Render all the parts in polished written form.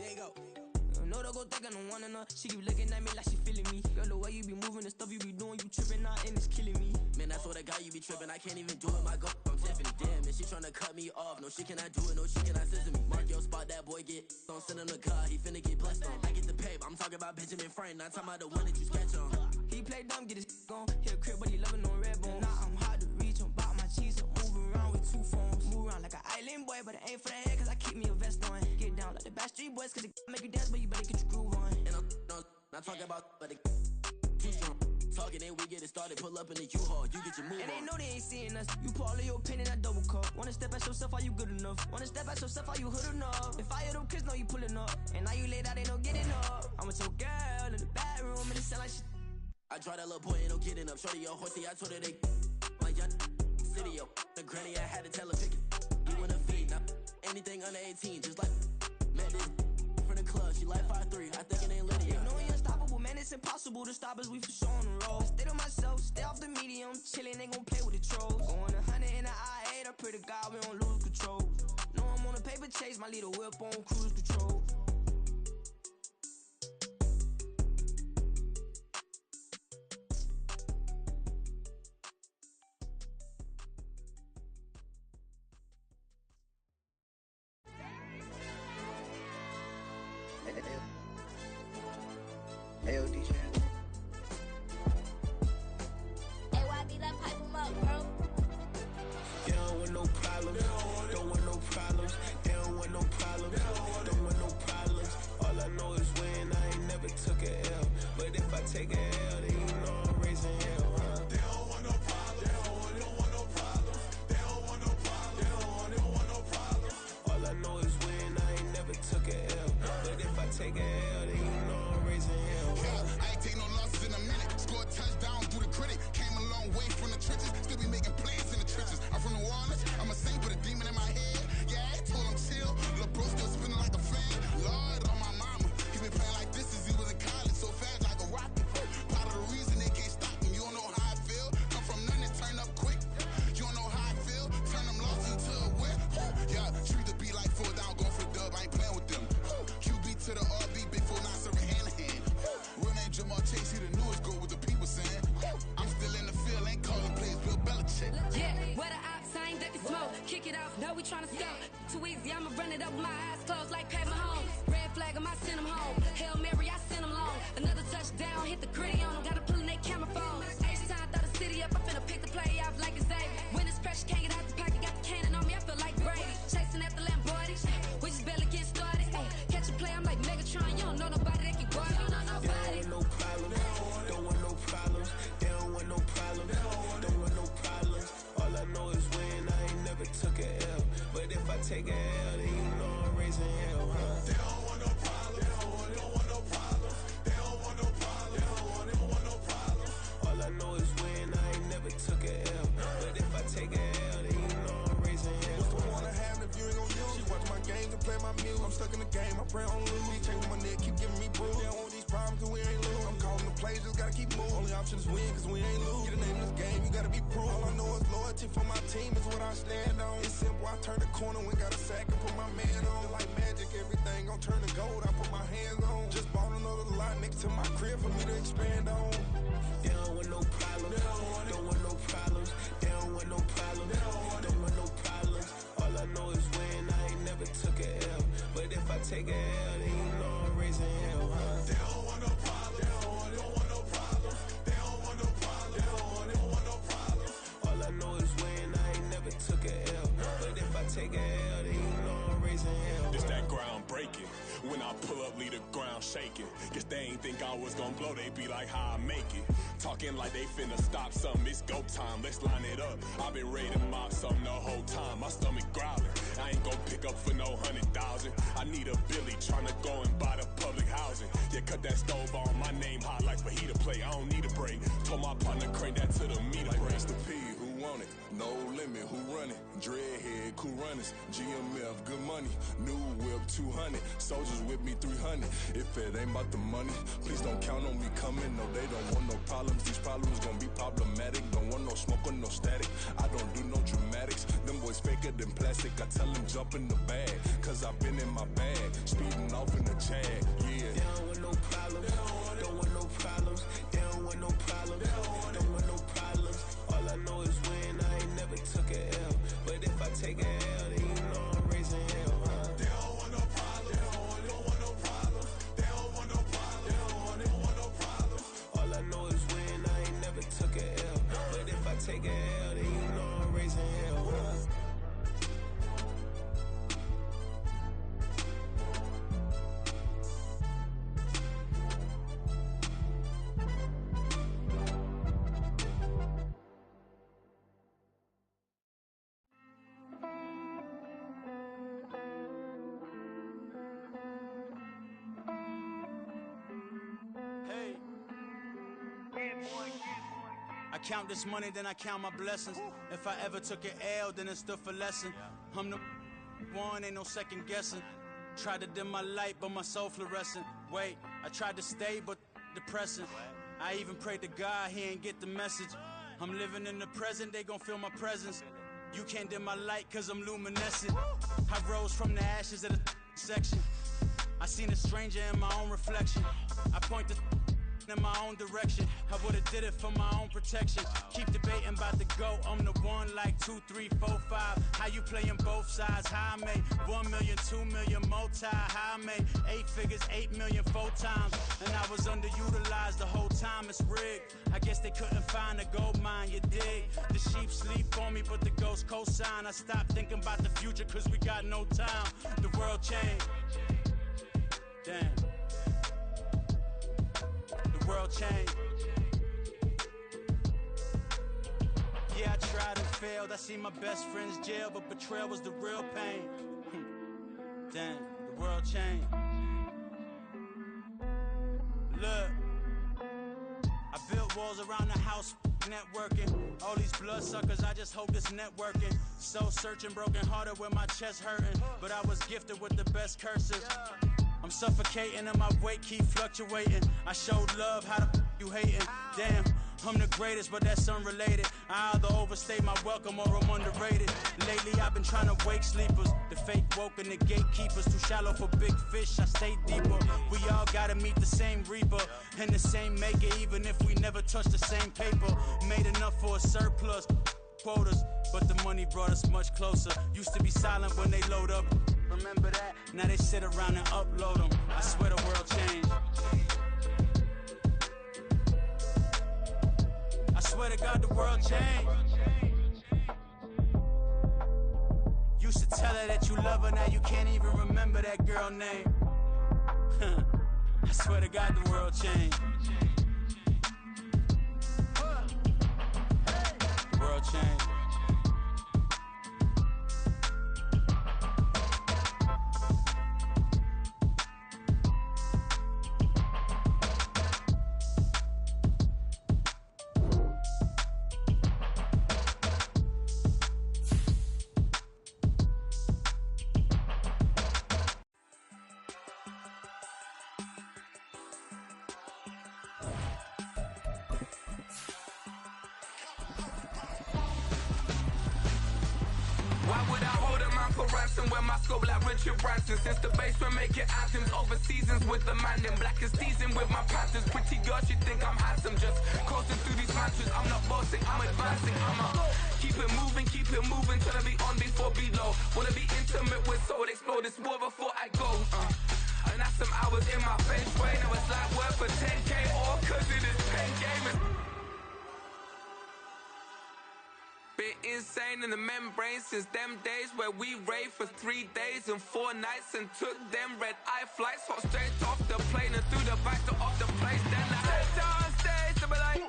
There you go. No, don't go thinking I don't want enough. She keep looking at me like she feeling me. Girl, the way you be moving, the stuff you be doing, you tripping out and it's killing me. Man, that's what I got, you be tripping. I can't even do it, my go from Tiffany. Damn, and she tryna cut me off. No, she cannot do it, no, she cannot scissor me. Mark your spot, that boy get. Don't send him the car, he finna get blessed on. I get the pay, but I'm talking about Benjamin Franklin. Not talking about the one that you sketch on. He play dumb, get his gone. Hit a crib, but he loving on red bone. Nah, I'm hard to reach, I'm bout my cheese. I'm moving around with two phones. Move around like an island boy, but it ain't for the head, cause I keep me a vest on. Get down like the Backstreet Boys, cause it make you dance, but you better get your groove on. And I'm not talking about, but it too strong. Talking and we get it started, pull up in the U-Haul, you get your move and on. they know they ain't seeing us. You pull all of your pen in that double cup. Wanna step at yourself, are you good enough? Wanna step at yourself, are you hood enough? If I hear them kids, know you pulling up. And now you laid out, they no getting up. I'm with your girl in the bedroom, and it sound like shit. I draw that little boy, ain't no getting up. Shorty, yo, horsey, I told her they my young city, yo. The granny, I had to tell her pick it. You wanna feed, now anything under 18, just like Madden. From the club, she like 5'3", I think it ain't Lydia. You know we unstoppable, man, it's impossible to stop us, we for sure on the road. Stay to myself, stay off the medium, chillin', ain't gon' play with the trolls. Going 100 in the I-8, I pray to God we don't lose control. Know I'm on a paper chase, my little whip on cruise control. Hey, DJ. Hey, YB, that pipe him up, bro. They don't want no problems. Don't want no problems. They don't want no problems. Don't want no problems. All I know is when I ain't never took a L. But if I take a L, then you know I'm raising hell, huh? They don't want no problems. They don't want no problems. They don't want no problems. They don't want no problems. All I know is when I ain't never took a L. But if I take a L, then you know I'm raising hell, huh? Yeah, I ain't take no losses in a minute. Scored touchdown through the critic. Came a long way from the trenches. Still be making plays in the trenches. I'm from New Orleans. I'm a saint with a demon in my head. Yeah, I told him chill. Lil' bro still spinning like a fan. Lord on my mama. He been playing like this since he was in college. So fast like a rocket. Part of the reason they can't stop him. You don't know how I feel. Come from nothing, turn up quick. You don't know how I feel. Turn them losses into a win. Yeah, treat the beat like full down. Going for the dub. I ain't playing with them. QB to the RB. Big 4 not serving hand to hand. Real name Jamal Chase. He the newest goal with the people saying. I'm still in the field. Ain't calling plays. Bill Belichick. Yeah, where the ops, I ain't ducking smoke. Kick it off, know we tryna scout. Too easy, I'ma run it up with my eyes closed like Pat Mahomes. Red flag, I send him home. Hail Mary, I send him long. Another touchdown, hit the gritty on him. Gotta pull in they camera phones. H-time, throw the city up. I finna pick the play off like it's Xavier. When it's pressure, can't get out the pocket. Got the cannon on me, I feel like Brady. Chasing after Lamborghinis. We just barely get started. Ay, catch a play, I'm like Megatron. You don't know nobody that can guard it. You know nobody. They don't want no problems. Don't want no problems. They don't want no problems. Don't want no problems. All I know is when I ain't never took a L. But if I take a L, then you know I'm raising hell, huh? They don't want no problems. They don't want no problems. They don't want no problems. They don't want no problems. All I know is when I ain't never took a L. But if I take a L, then you know I'm raising hell. What's the point of having if you ain't gon' use? She watch my games and play my music. I'm stuck in the game, I pray on lose. These chains on my neck keep giving me bruise. They don't want these problems cause we ain't lose. I'm calling the plays, just gotta keep moving. Only option is win cause we ain't lose. Get a name in this game, you gotta be proof. All I know is loyalty for my team is what I stand on. It's simple, I turn the corner when got a sack and put my man on. Like magic, everything gon' turn to gold, I put my hands on. Just bought another lot next to my crib for me to expand on. They don't want no problems. Don't want no problems. They don't want no problems. Don't want no problems. All I know is when I ain't never took a L. But if I take a L, then you know I'm raising hell, huh? They don't want no problems. They don't want no problems. They don't want no problems. They don't want no problems. All I know is when I ain't never took a L. But if I take a L, then you know I'm raising hell. It's that ground breaking. When I pull up, leave the ground shaking. Guess they ain't think I was gonna blow, they be like, how I make it. Talking like they finna stop something, it's go time, let's line it up. I've been ready to mob something the whole time, my stomach growling. I ain't gon' pick up for no 100,000. I need a Billy tryna go and buy the public housing. Yeah, cut that stove on, my name hot like fajita plate. I don't need a break. Told my partner crank that to the meter Like break. Mr. P, who want it? No limit, who run it? Dreadhead, cool runners. GMF, good money. New whip, 200. Soldiers with me, 300. If it ain't about the money, please don't count on me coming. No, they don't want no problems. These problems gon' be problematic. Don't want no smoke or no static. I don't do no dramatics. Them boys faker than plastic. I tell them jump in the bag, cause I've been in my bag. Speeding off in the tag, yeah. They don't want no problems, don't want no problems. They don't want no problems, don't want no problems. All I know is win, I ain't never took a L. But if I take a L, then you know I'm raising hell, huh? They don't want no problems, they don't want no problems. They don't want no problems, they don't want no problems. All I know is win, I ain't never took a L. But if I take a L, then you know I'm raising hell, huh? I count this money, then I count my blessings. If I ever took an L, then it stood for lesson. I'm the one, ain't no second guessing. Tried to dim my light, but my soul fluorescent. Wait, I tried to stay, but depressing. I even prayed to God, he ain't get the message. I'm living in the present, they gon' feel my presence. You can't dim my light, cause I'm luminescent. I rose from the ashes of the section. I seen a stranger in my own reflection. I point the in my own direction. I would've did it for my own protection. Keep debating about the GOAT. I'm the one like 2, 3, 4, 5. How you playing both sides? How I made 1 million, 2 million, multi. How I made 8 figures, 8 million, 4 times. And I was underutilized the whole time. It's rigged. I guess they couldn't find a gold mine, you dig? The sheep sleep on me, but the ghost cosign. I stopped thinking about the future, cause we got no time. The world changed. Damn. The world changed. Yeah, I tried and failed. I seen my best friends jail, but betrayal was the real pain. Damn, the world changed. Look, I built walls around the house, networking. All these bloodsuckers, I just hope this networking. Soul searching, broken hearted with my chest hurting. But I was gifted with the best cursive. I'm suffocating and my weight keep fluctuating. I showed love, how the you hating? Damn, I'm the greatest, but that's unrelated. I either overstay my welcome or I'm underrated. Lately I've been trying to wake sleepers. The fake woke and the gatekeepers. Too shallow for big fish, I stay deeper. We all gotta meet the same reaper and the same maker, even if we never touch the same paper. Made enough for a surplus quotas, but the money brought us much closer. Used to be silent when they load up. Remember that? Now they sit around and upload them. I swear the world changed. I swear to God the world changed. Used to tell her that you love her, now you can't even remember that girl name. I swear to God the world changed. The world changed. Why would I hold a man for ransom when my scope like Richard Branson? Since the basement making anthems over seasons with the man in black is teasing with my panthers. Pretty girl, she think I'm handsome. Just coasting through these mantras. I'm not bossing, I'm advancing. Keep it moving till I be on before below. Wanna be intimate with soul, explode this war before I go. And that's some hours in my bench way. Now it's like work for 10K all cause it is pen gaming. Been insane in the membrane since them days where we raved for 3 days and 4 nights and took them red eye flights. Hot straight off the plane and through the back door of the place. Then I stepped on stage, they be like,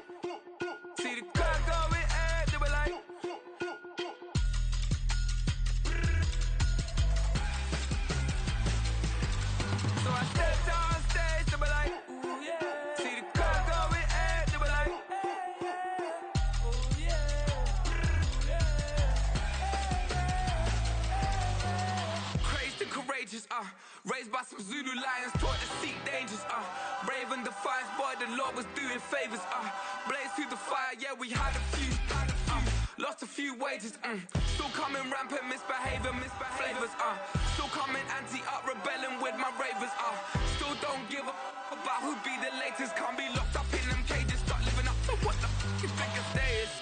see the crowd going air, they be like, so I stepped on stage, they be like, ooh yeah, see the crowd going air, they be like, courageous, raised by some Zulu lions, taught to seek dangers, brave and defiant, boy, the Lord was doing favors, blaze through the fire, yeah, we had a few, lost a few wages, still coming rampant, misbehaving, flavors, still coming anti-up, rebelling with my ravers, don't give a about who be the latest. Can't be locked up in them cages. Start living up to what the you think a stage.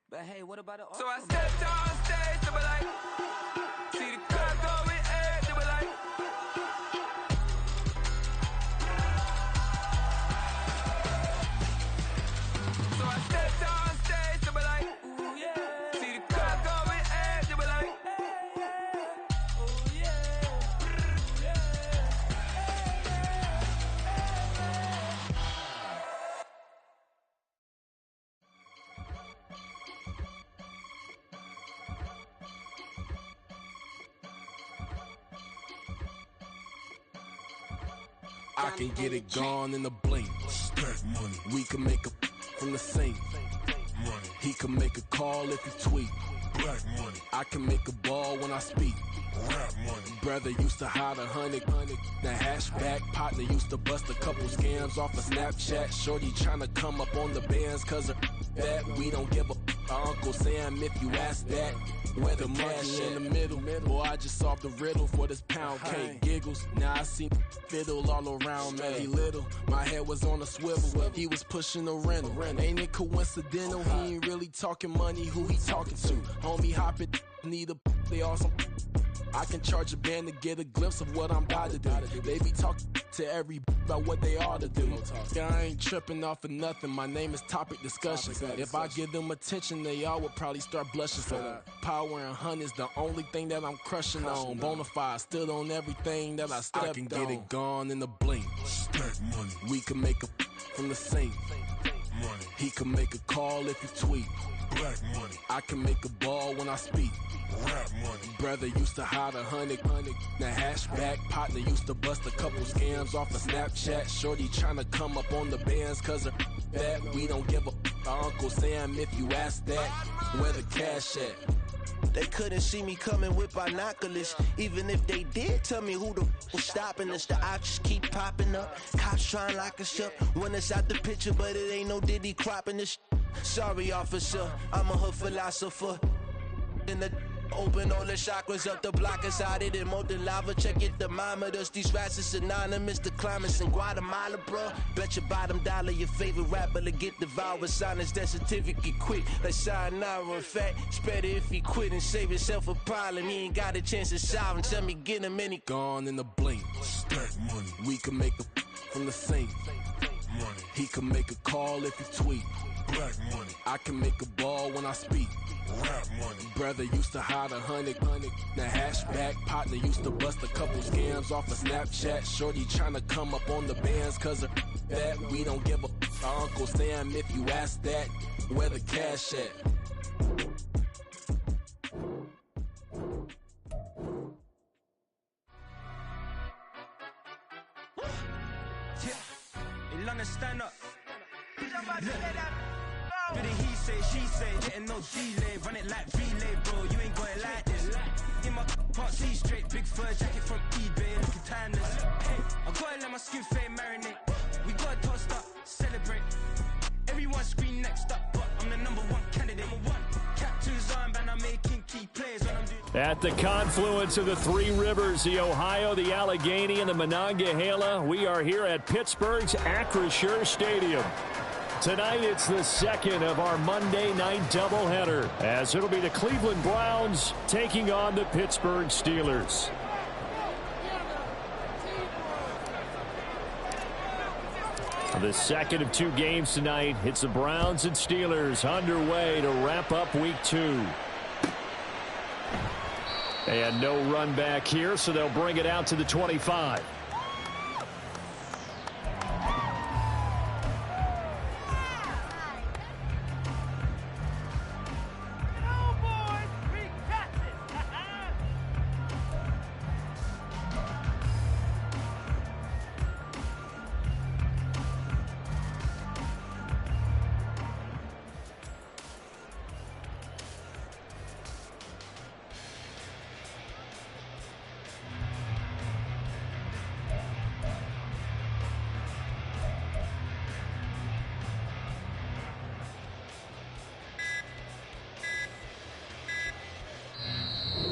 But hey, what about the So I stepped on stage, they were like, see the crowd going air, they were like. So I stepped on stage, they were like, ooh yeah. See the crowd going air, they were like, ooh yeah. I can get it gone in a blink. Stack money. We can make a from the sink. Money. He can make a call if he tweet. Black money. I can make a ball when I speak. Rap money. Brother used to hide 100. The hashback partner used to bust a couple scams off of Snapchat. Shorty tryna come up on the bands cause of that. We don't give a Uncle Sam if you ask that. Where the monkey in the middle. Boy, I just solved the riddle for this pound cake. Giggles, now I see fiddle all around me. He little, my head was on a swivel. He was pushing a rental. Ain't it coincidental? He ain't really talking money, who he talking to? Homie hopping, need a they awesome. I can charge a band to get a glimpse of what I'm about to do. They be talking to every about what they ought to do. Yeah, I ain't tripping off of nothing. My name is Topic Discussion. If I give them attention, they all would probably start blushing. So power and hunt is the only thing that I'm crushing on. Bonafide, still on everything that I stepped on. I can get it gone in a blink. Stack money. We can make a from the sink. Money. He can make a call if he tweet. Black money. I can make a ball when I speak. Rap money. Brother used to hide 100. The hashback partner used to bust a couple scams off of Snapchat. Shorty tryna come up on the bands cause of that. We don't give a Uncle Sam if you ask that. Where the cash at? They couldn't see me coming with binoculars. Even if they did, tell me who the was stopping us. The options keep popping up. Cops trying to lock us up. When it's out the picture, but it ain't no Diddy cropping this. Sorry, officer, I'm a hood philosopher. In the open all the chakras up the block inside it and molten lava. Check it, thermometers. These rats is synonymous to climates in Guatemala, bro. Bet your bottom dollar your favorite rapper to get devoured. Sign his death certificate quick. Like sayonara. In fact, it's better if he quit and save himself a problem. He ain't got a chance to solve him. Tell me get him any gone in a blink. Stack money. We can make a from the sink. Money. He can make a call if he tweet. Black money. I can make a ball when I speak. Rap money. Brother used to hide 100. The hashback partner used to bust a couple scams off of Snapchat. Shorty tryna come up on the bands cause of that. We don't give a Uncle Sam if you ask that. Where the cash at? Hey, London, stand up. Do the he say, she say, getting no delay. Run it like relay, bro, you ain't got it like this. In my part C straight, big fur jacket from eBay, looking timeless. Hey, I gotta let my skin fade marinate. We gotta toast up, celebrate. Everyone scream next up, but I'm the #1 candidate. Captain's armband, I'm making key plays when I'm doing. At the confluence of the three rivers, the Ohio, the Allegheny, and the Monongahela, we are here at Pittsburgh's Acrisure Stadium. Tonight, it's the second of our Monday night doubleheader, as it'll be the Cleveland Browns taking on the Pittsburgh Steelers. The second of two games tonight. It's the Browns and Steelers underway to wrap up week 2. And no run back here, so they'll bring it out to the 25.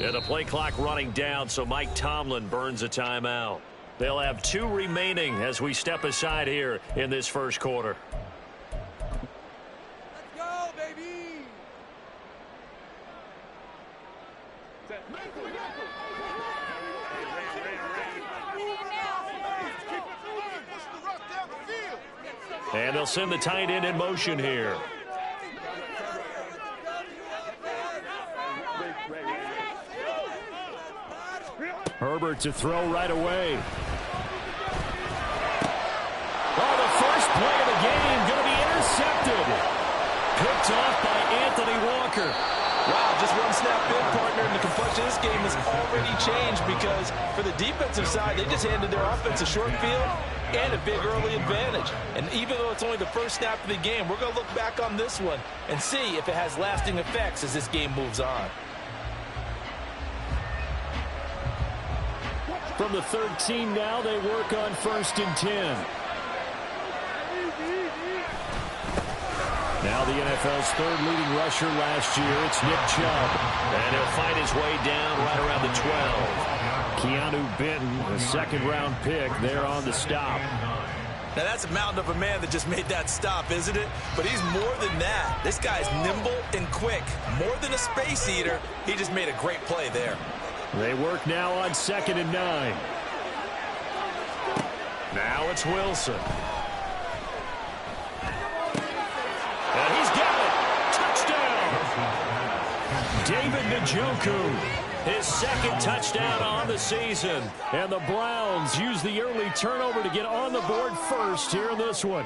And the play clock running down, so Mike Tomlin burns a timeout. They'll have 2 remaining as we step aside here in this first quarter. Let's go, baby! And they'll send the tight end in motion here. Herbert to throw right away. Oh, the first play of the game going to be intercepted. Picked off by Anthony Walker. Wow, just one snap in, partner, and the complexion of this game has already changed because for the defensive side, they just handed their offense a short field and a big early advantage. And even though it's only the first snap of the game, we're going to look back on this one and see if it has lasting effects as this game moves on. From the 13 now, they work on 1st and 10. Now the NFL's 3rd leading rusher last year, it's Nick Chubb. And he'll fight his way down right around the 12. Keanu Benton, a 2nd-round pick, there on the stop. Now that's a mountain of a man that just made that stop, isn't it? But he's more than that. This guy's nimble and quick. More than a space eater, he just made a great play there. They work now on 2nd and 9. Now it's Wilson. And he's got it. Touchdown. David Njoku, his 2nd touchdown on the season. And the Browns use the early turnover to get on the board first here in this one.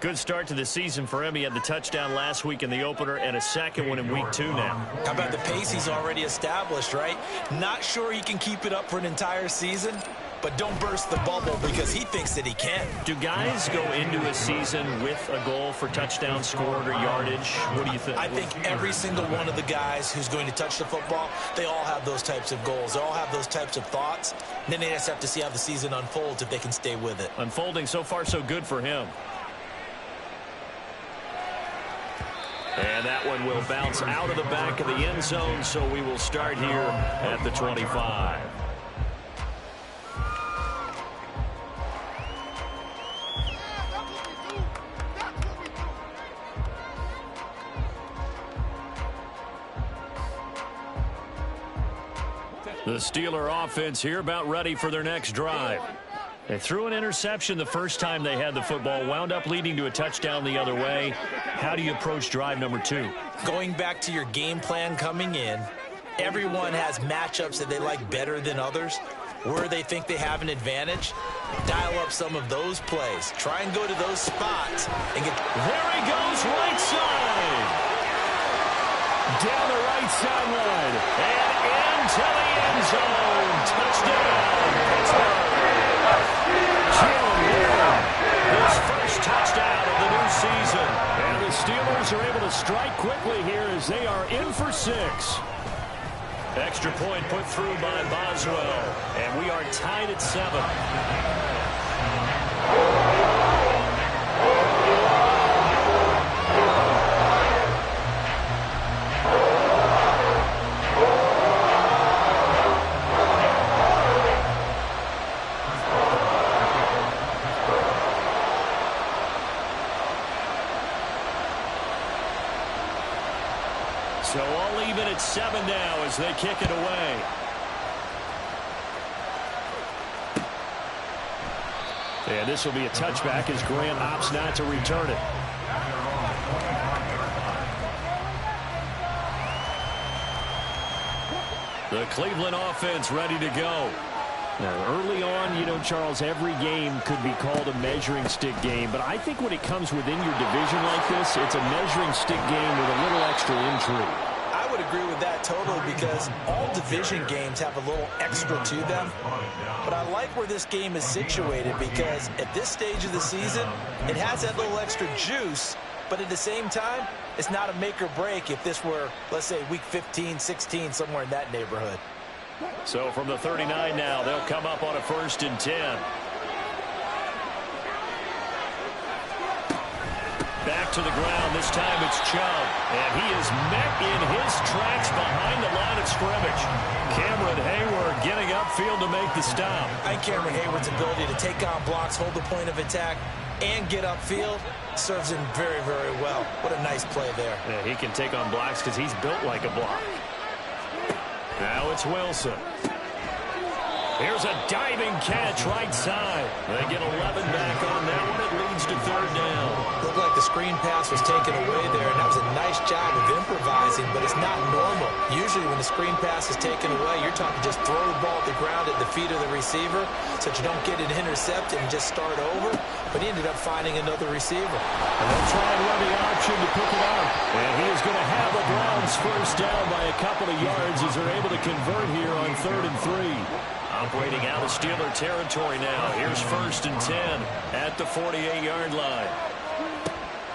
Good start to the season for him. He had the touchdown last week in the opener and a 2nd one in week 2 now. How about the pace he's already established, right? Not sure he can keep it up for an entire season, but don't burst the bubble because he thinks that he can. Do guys go into a season with a goal for touchdown scored or yardage? What do you think? I think every single one of the guys who's going to touch the football, they all have those types of goals. They all have those types of thoughts. And then they just have to see how the season unfolds if they can stay with it. Unfolding so far so good for him. And that one will bounce out of the back of the end zone, so we will start here at the 25. The Steeler offense here about ready for their next drive. They threw an interception the first time they had the football, wound up leading to a touchdown the other way. How do you approach drive number 2? Going back to your game plan coming in, everyone has matchups that they like better than others. Where they think they have an advantage, dial up some of those plays. Try and go to those spots and get... There he goes, right side. Down the right sideline and into the end zone. Touchdown. His first touchdown of the new season. And the Steelers are able to strike quickly here as they are in for 6. Extra point put through by Boswell. And we are tied at 7. So all even at 7 now as they kick it away. And this will be a touchback as Graham opts not to return it. The Cleveland offense ready to go. Now, early on, you know, Charles, every game could be called a measuring stick game. But I think when it comes within your division like this, it's a measuring stick game with a little extra intrigue. I would agree with that totally because all division games have a little extra to them. But I like where this game is situated because at this stage of the season, it has that little extra juice. But at the same time, it's not a make or break if this were, let's say, week 15, 16, somewhere in that neighborhood. So from the 39 now, they'll come up on a 1st and 10. back to the ground. This time it's Chubb. And he is met in his tracks behind the line of scrimmage. Cameron Hayward getting upfield to make the stop. I think Cameron Hayward's ability to take on blocks, hold the point of attack, and get upfield serves him very, very well. What a nice play there. Yeah, he can take on blocks because he's built like a block. Now it's Wilson. Here's a diving catch right side. They get 11 back on that one. It leads to third down. Looked like the screen pass was taken away there, and that was a nice job of improvising, but it's not normal. Usually when the screen pass is taken away, you're talking just throw the ball at the ground at the feet of the receiver so that you don't get it intercepted and just start over, but he ended up finding another receiver. And they'll try and run the option to pick it up. And he is going to have the Browns first down by a couple of yards as they're able to convert here on 3rd and 3. Operating out of Steeler territory now. Here's 1st and 10 at the 48-yard line.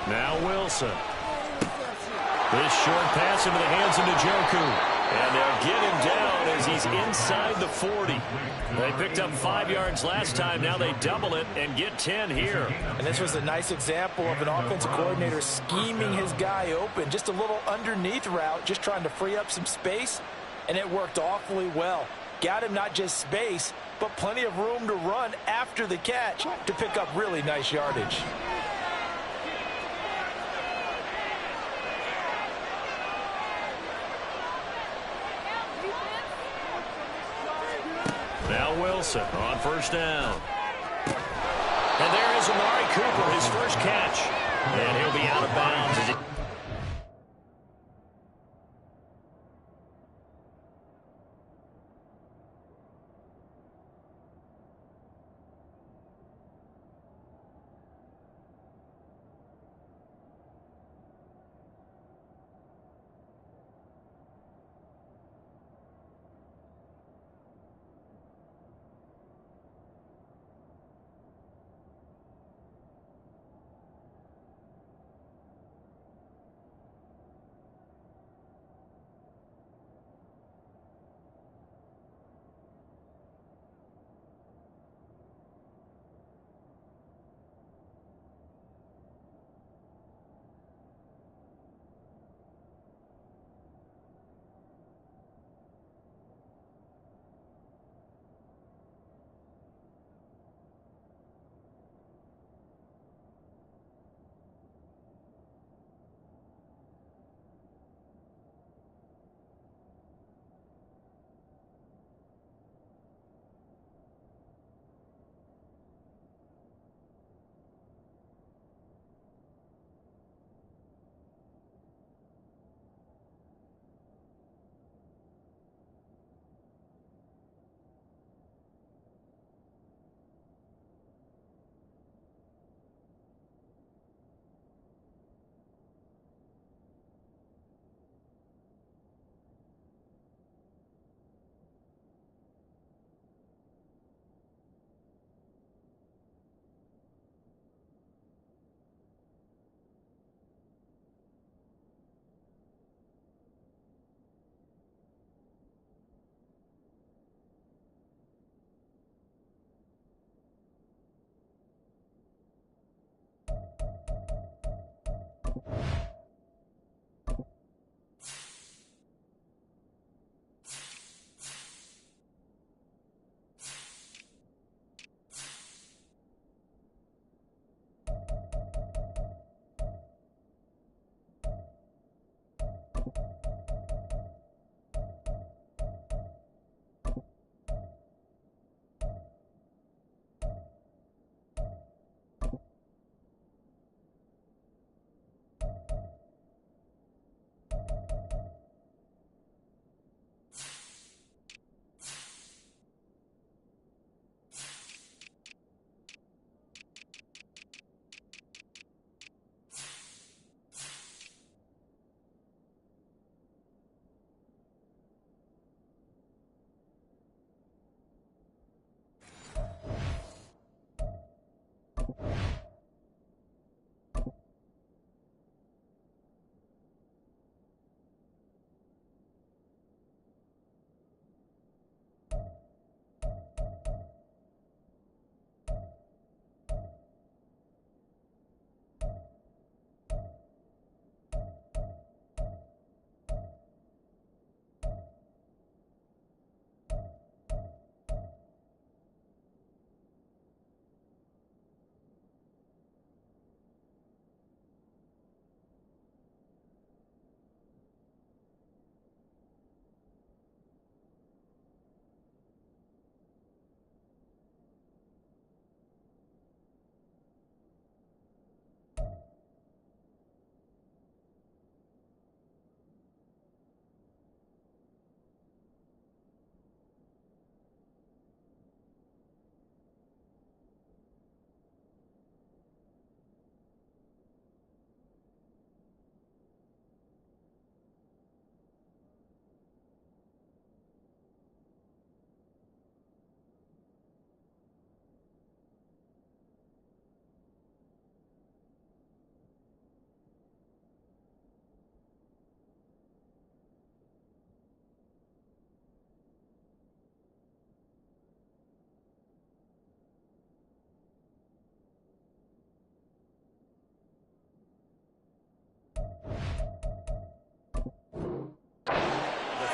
Now Wilson. This short pass into the hands of Njoku. And they'll get him down as he's inside the 40. They picked up 5 yards last time. Now they double it and get 10 here. And this was a nice example of an offensive coordinator scheming his guy open. Just a little underneath route, just trying to free up some space. And it worked awfully well. Got him not just space, but plenty of room to run after the catch to pick up really nice yardage. Now Wilson on 1st down. And there is Amari Cooper, his first catch. And he'll be out of bounds as he...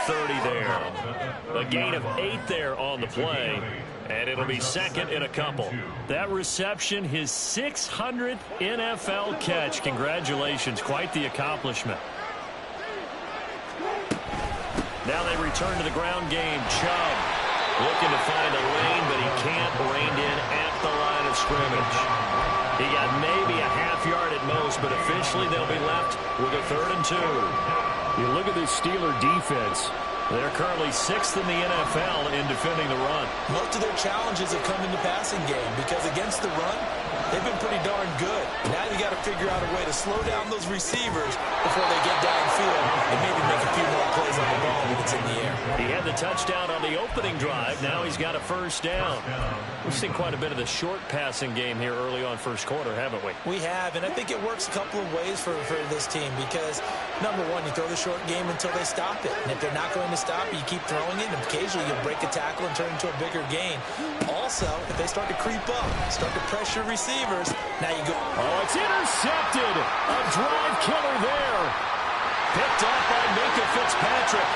30 there. A gain of 8 there on the play, and it'll be second in a couple. That reception, his 600th NFL catch. Congratulations. Quite the accomplishment. Now they return to the ground game. Chubb looking to find a lane, but he can't. Reined in at the line of scrimmage. He got maybe a half yard at most, but officially they'll be left with a 3rd and 2. You look at this Steeler defense. They're currently 6th in the NFL in defending the run. Most of their challenges have come in the passing game because against the run, they've been pretty darn good. Now you got to figure out a way to slow down those receivers before they get downfield and maybe make a few more plays on the ball when it's in the air. He had the touchdown on the opening drive. Now he's got a 1st down. We've seen quite a bit of the short passing game here early on first quarter, haven't we? We have, and I think it works a couple of ways for this team because, number one, you throw the short game until they stop it. And if they're not going to stop it, you keep throwing it, and occasionally you'll break a tackle and turn into a bigger gain. Also, if they start to creep up, start to pressure receivers, now you go. Oh, it's intercepted. A drive killer there. Picked up by Minka Fitzpatrick.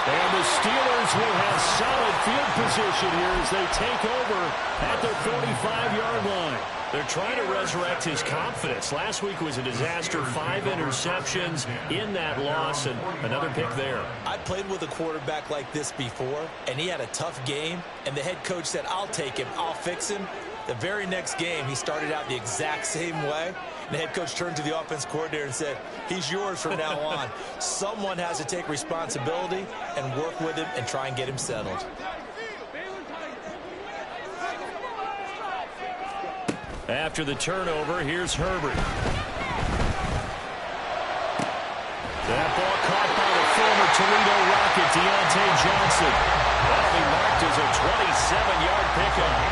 And the Steelers will have solid field position here as they take over at their 45-yard line. They're trying to resurrect his confidence. Last week was a disaster. 5 interceptions in that loss, and another pick there. I played with a quarterback like this before, and he had a tough game, and the head coach said, I'll take him, I'll fix him. The very next game, he started out the exact same way. And the head coach turned to the offense coordinator and said, he's yours from now on. Someone has to take responsibility and work with him and try and get him settled. After the turnover, here's Herbert. That ball caught by the former Toledo Rocket, Deontay Johnson. That'll be marked as a 27-yard pickup.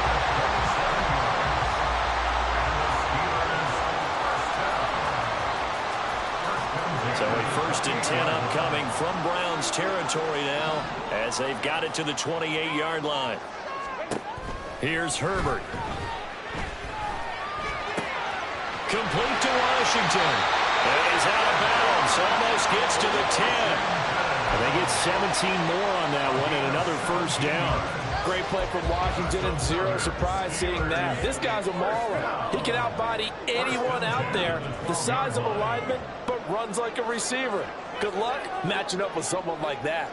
So a 1st and 10 upcoming from Browns territory now as they've got it to the 28-yard line. Here's Herbert. Complete to Washington. And he's out of bounds. Almost gets to the 10. And they get 17 more on that one and another 1st down. Great play from Washington and zero surprise seeing that. This guy's a mauler. He can outbody anyone out there. The size of a lineman, but runs like a receiver. Good luck matching up with someone like that.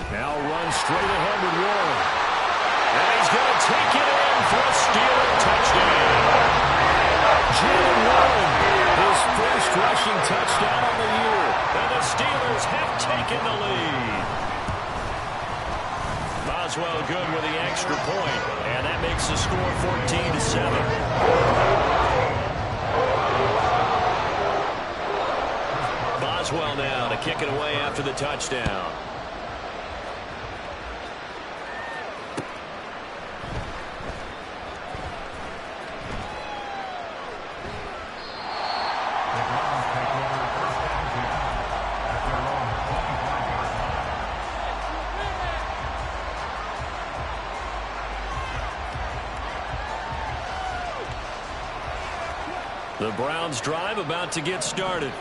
Now runs straight ahead with Warren. And he's going to take it in for a Steeler touchdown. Jalen Warren, his 1st rushing touchdown on the year. And the Steelers have taken the lead. Boswell good with the extra point, and that makes the score 14-7. Boswell now to kick it away after the touchdown. The Browns drive about to get started.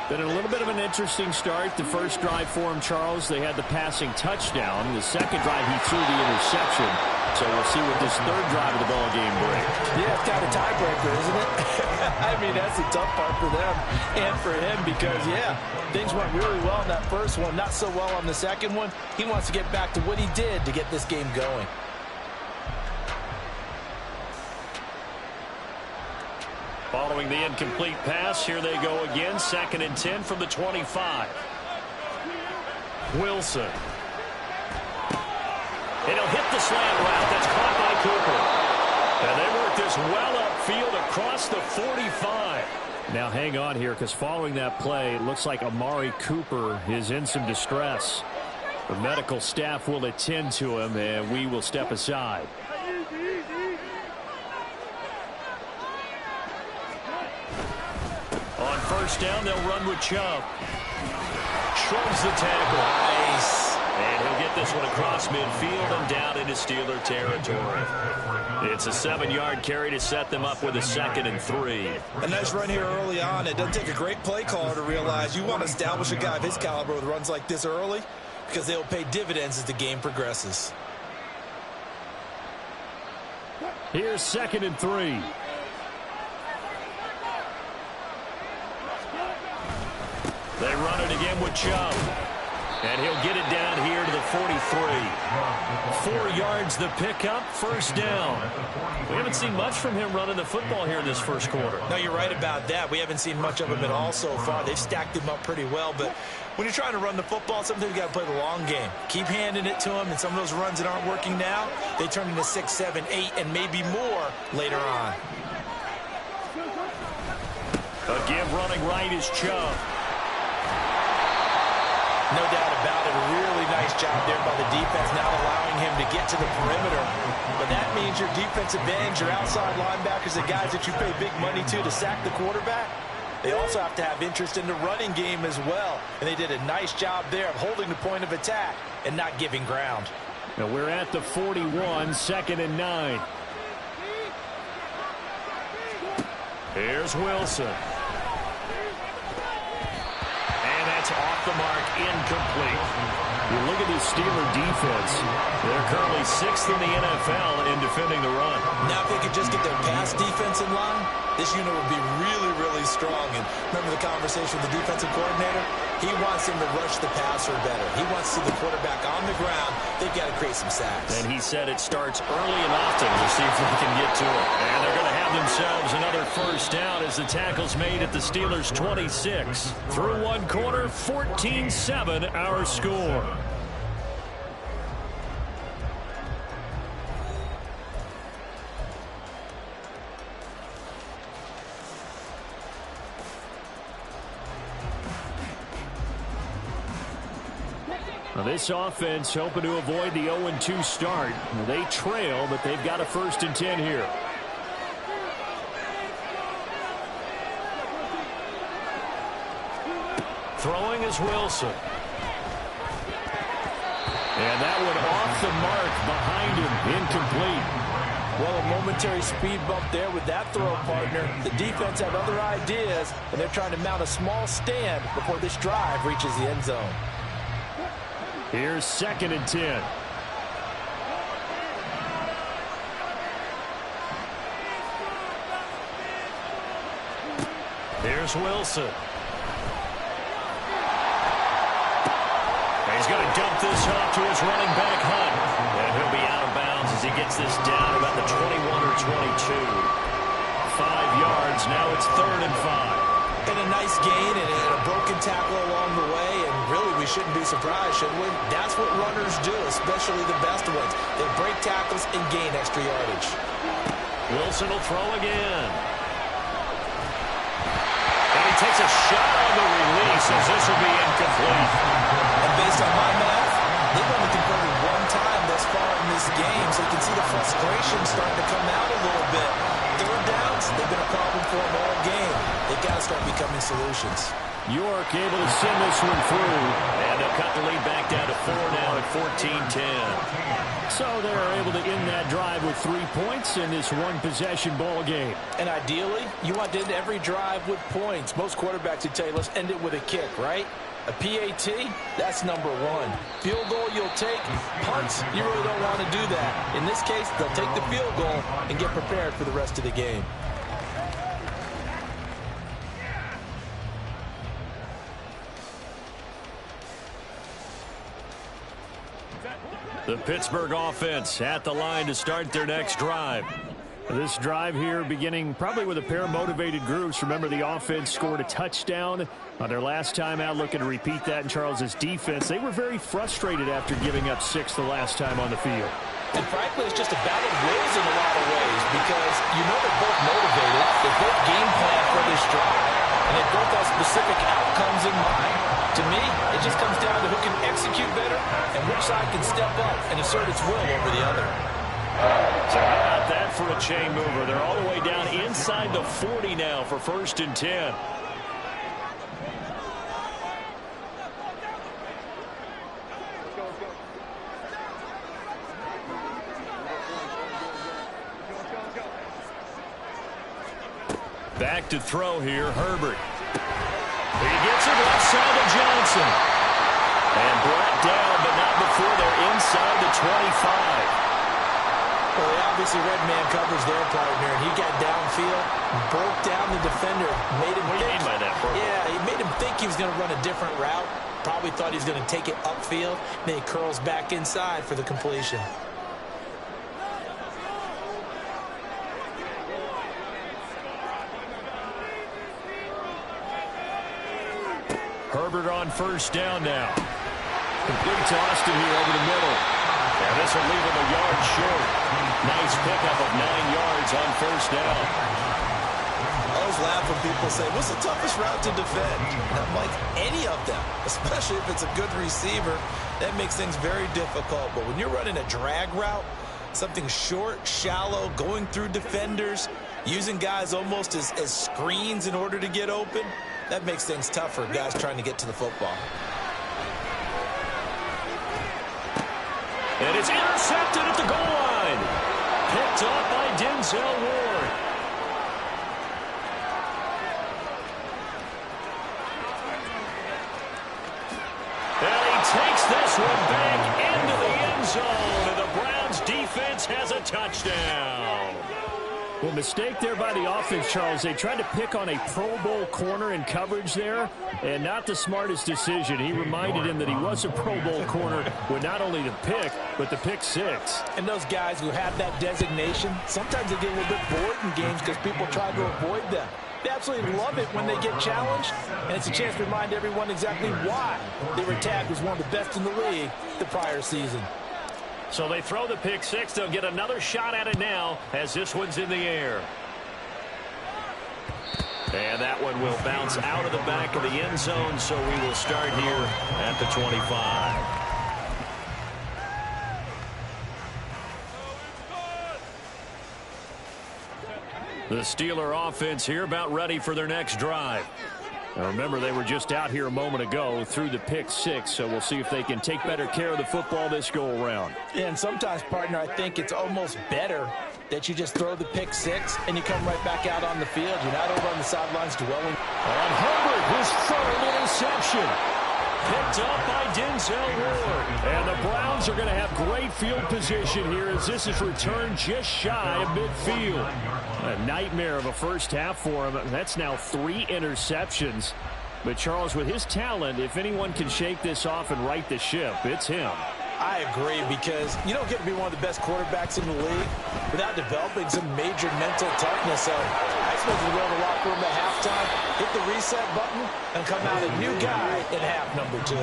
Been a little bit of an interesting start. The first drive for him, Charles, they had the passing touchdown. The second drive, he threw the interception. So we'll see what this 3rd drive of the ball game brings. Yeah, it's kind of tiebreaker, isn't it? I mean, that's the tough part for them and for him because, yeah, things went really well in that first one, not so well on the second one. He wants to get back to what he did to get this game going. Following the incomplete pass, here they go again. 2nd and 10 from the 25. Wilson. And he'll hit the slant route. That's caught by Cooper. And they work this well upfield across the 45. Now hang on here because following that play, it looks like Amari Cooper is in some distress. The medical staff will attend to him, and we will step aside. On 1st down, they'll run with Chubb. Shrugs the tackle. Nice. And he'll get this this one across midfield and down into Steeler territory. It's a 7-yard carry to set them up with a 2nd and 3. A nice run here early on. It doesn't take a great play caller to realize you want to establish a guy of his caliber with runs like this early because they'll pay dividends as the game progresses. Here's 2nd and 3. They run it again with Chubb. And he'll get it down here to the 43. 4 yards the pickup, first down. We haven't seen much from him running the football here in this first quarter. No, you're right about that. We haven't seen much of him at all so far. They've stacked him up pretty well, but when you're trying to run the football, sometimes you got to play the long game. Keep handing it to him, and some of those runs that aren't working now, they turn into 6, 7, 8, and maybe more later on. A give running right is Chubb. No doubt about it. A really nice job there by the defense, not allowing him to get to the perimeter. But that means your defensive ends, your outside linebackers, the guys that you pay big money to sack the quarterback, they also have to have interest in the running game as well. And they did a nice job there of holding the point of attack and not giving ground. Now we're at the 41, 2nd and 9. Here's Wilson. Off the mark, incomplete. You look at this Steeler defense. They're currently 6th in the NFL in defending the run. Now if they could just get their pass defense in line, this unit would be really, really strong. And remember the conversation with the defensive coordinator? He wants them to rush the passer better. He wants to see the quarterback on the ground. They've got to create some sacks. And he said it starts early and often. We'll see if they can get to it. And they're going to have themselves another first down as the tackle's made at the Steelers' 26. Through one quarter, 14-7 our score. Now this offense hoping to avoid the 0-2 start. They trail, but they've got a 1st and 10 here. Throwing is Wilson. And that one off the mark behind him, incomplete. Well, a momentary speed bump there with that throw partner. The defense have other ideas, and they're trying to mount a small stand before this drive reaches the end zone. Here's 2nd and 10. Here's Wilson. And he's going to dump this off to his running back, Hunt. And he'll be out of bounds as he gets this down about the 21 or 22. 5 yards. Now it's 3rd and 5. And a nice gain and a broken tackle along the way, and really we shouldn't be surprised, should we? That's what runners do, especially the best ones. They break tackles and gain extra yardage. Wilson will throw again. And he takes a shot on the release as this will be incomplete. And based on my math, they've only converted 1 time thus far in this game, so you can see the frustration starting to come out a little bit. 3rd downs, they've been a problem for them all game. They've got to start becoming solutions. York able to send this one through. And they'll cut the lead back down to 4 now at 14-10. So they're able to end that drive with 3 points in this one-possession ball game. And ideally, you want to end every drive with points. Most quarterbacks would tell you, let's end it with a kick, right? A PAT, that's number 1. Field goal you'll take. Punts, you really don't want to do that. In this case, they'll take the field goal and get prepared for the rest of the game. The Pittsburgh offense at the line to start their next drive. This drive here beginning probably with a pair of motivated groups. Remember, the offense scored a touchdown on their last time out. Looking to repeat that in Charles's defense. They were very frustrated after giving up 6 the last time on the field. And frankly, it's just a battle of wills in a lot of ways because you know they're both motivated. They both game plan for this drive, and they both have specific outcomes in mind. To me, it just comes down to who can execute better and which side can step up and assert its will over the other. So how about that for a chain mover? They're all the way down inside the 40 now for 1st and 10. Back to throw here, Herbert. He gets it left side to Johnson. And brought down, but not before they're inside the 25. Well, they obviously read man coverage their partner, and he got downfield, broke down the defender, made him What do you mean by that, bro? Yeah, he made him think he was going to run a different route. Probably thought he was going to take it upfield. Then he curls back inside for the completion. Herbert on first down now. Complete to Austin here over the middle. And this will leave him a yard short. Nice pickup of 9 yards on first down. I always laugh when people say, what's the toughest route to defend? And I'm like, any of them, especially if it's a good receiver. That makes things very difficult. But when you're running a drag route, something short, shallow, going through defenders, using guys almost as screens in order to get open, that makes things tough for guys trying to get to the football. And it's intercepted at the goal line. Picked off by Denzel Ward. And he takes this one back into the end zone. And the Browns defense has a touchdown. Well, mistake there by the offense, Charles. They tried to pick on a Pro Bowl corner in coverage there, and not the smartest decision. He reminded him that he was a Pro Bowl corner with not only the pick, but the pick six. And those guys who have that designation, sometimes they get a little bit bored in games because people try to avoid them. They absolutely love it when they get challenged, and it's a chance to remind everyone exactly why they were tagged as one of the best in the league the prior season. So they throw the pick six. They'll get another shot at it now as this one's in the air. And that one will bounce out of the back of the end zone, so we will start here at the 25. The Steeler offense here about ready for their next drive. Now remember, they were just out here a moment ago through the pick six, so we'll see if they can take better care of the football this go-around. Yeah, and sometimes, partner, I think it's almost better that you just throw the pick six and you come right back out on the field. You're not over on the sidelines dwelling. On Herbert, his third interception. Picked up by Denzel Ward. And the Browns are going to have great field position here as this is returned just shy of midfield. A nightmare of a first half for him. That's now 3 interceptions. But Charles, with his talent, if anyone can shake this off and right the ship, it's him. I agree, because you don't get to be one of the best quarterbacks in the league without developing some major mental toughness. So I expect you to go in the locker room at halftime, hit the reset button, and come out a new guy in half number 2.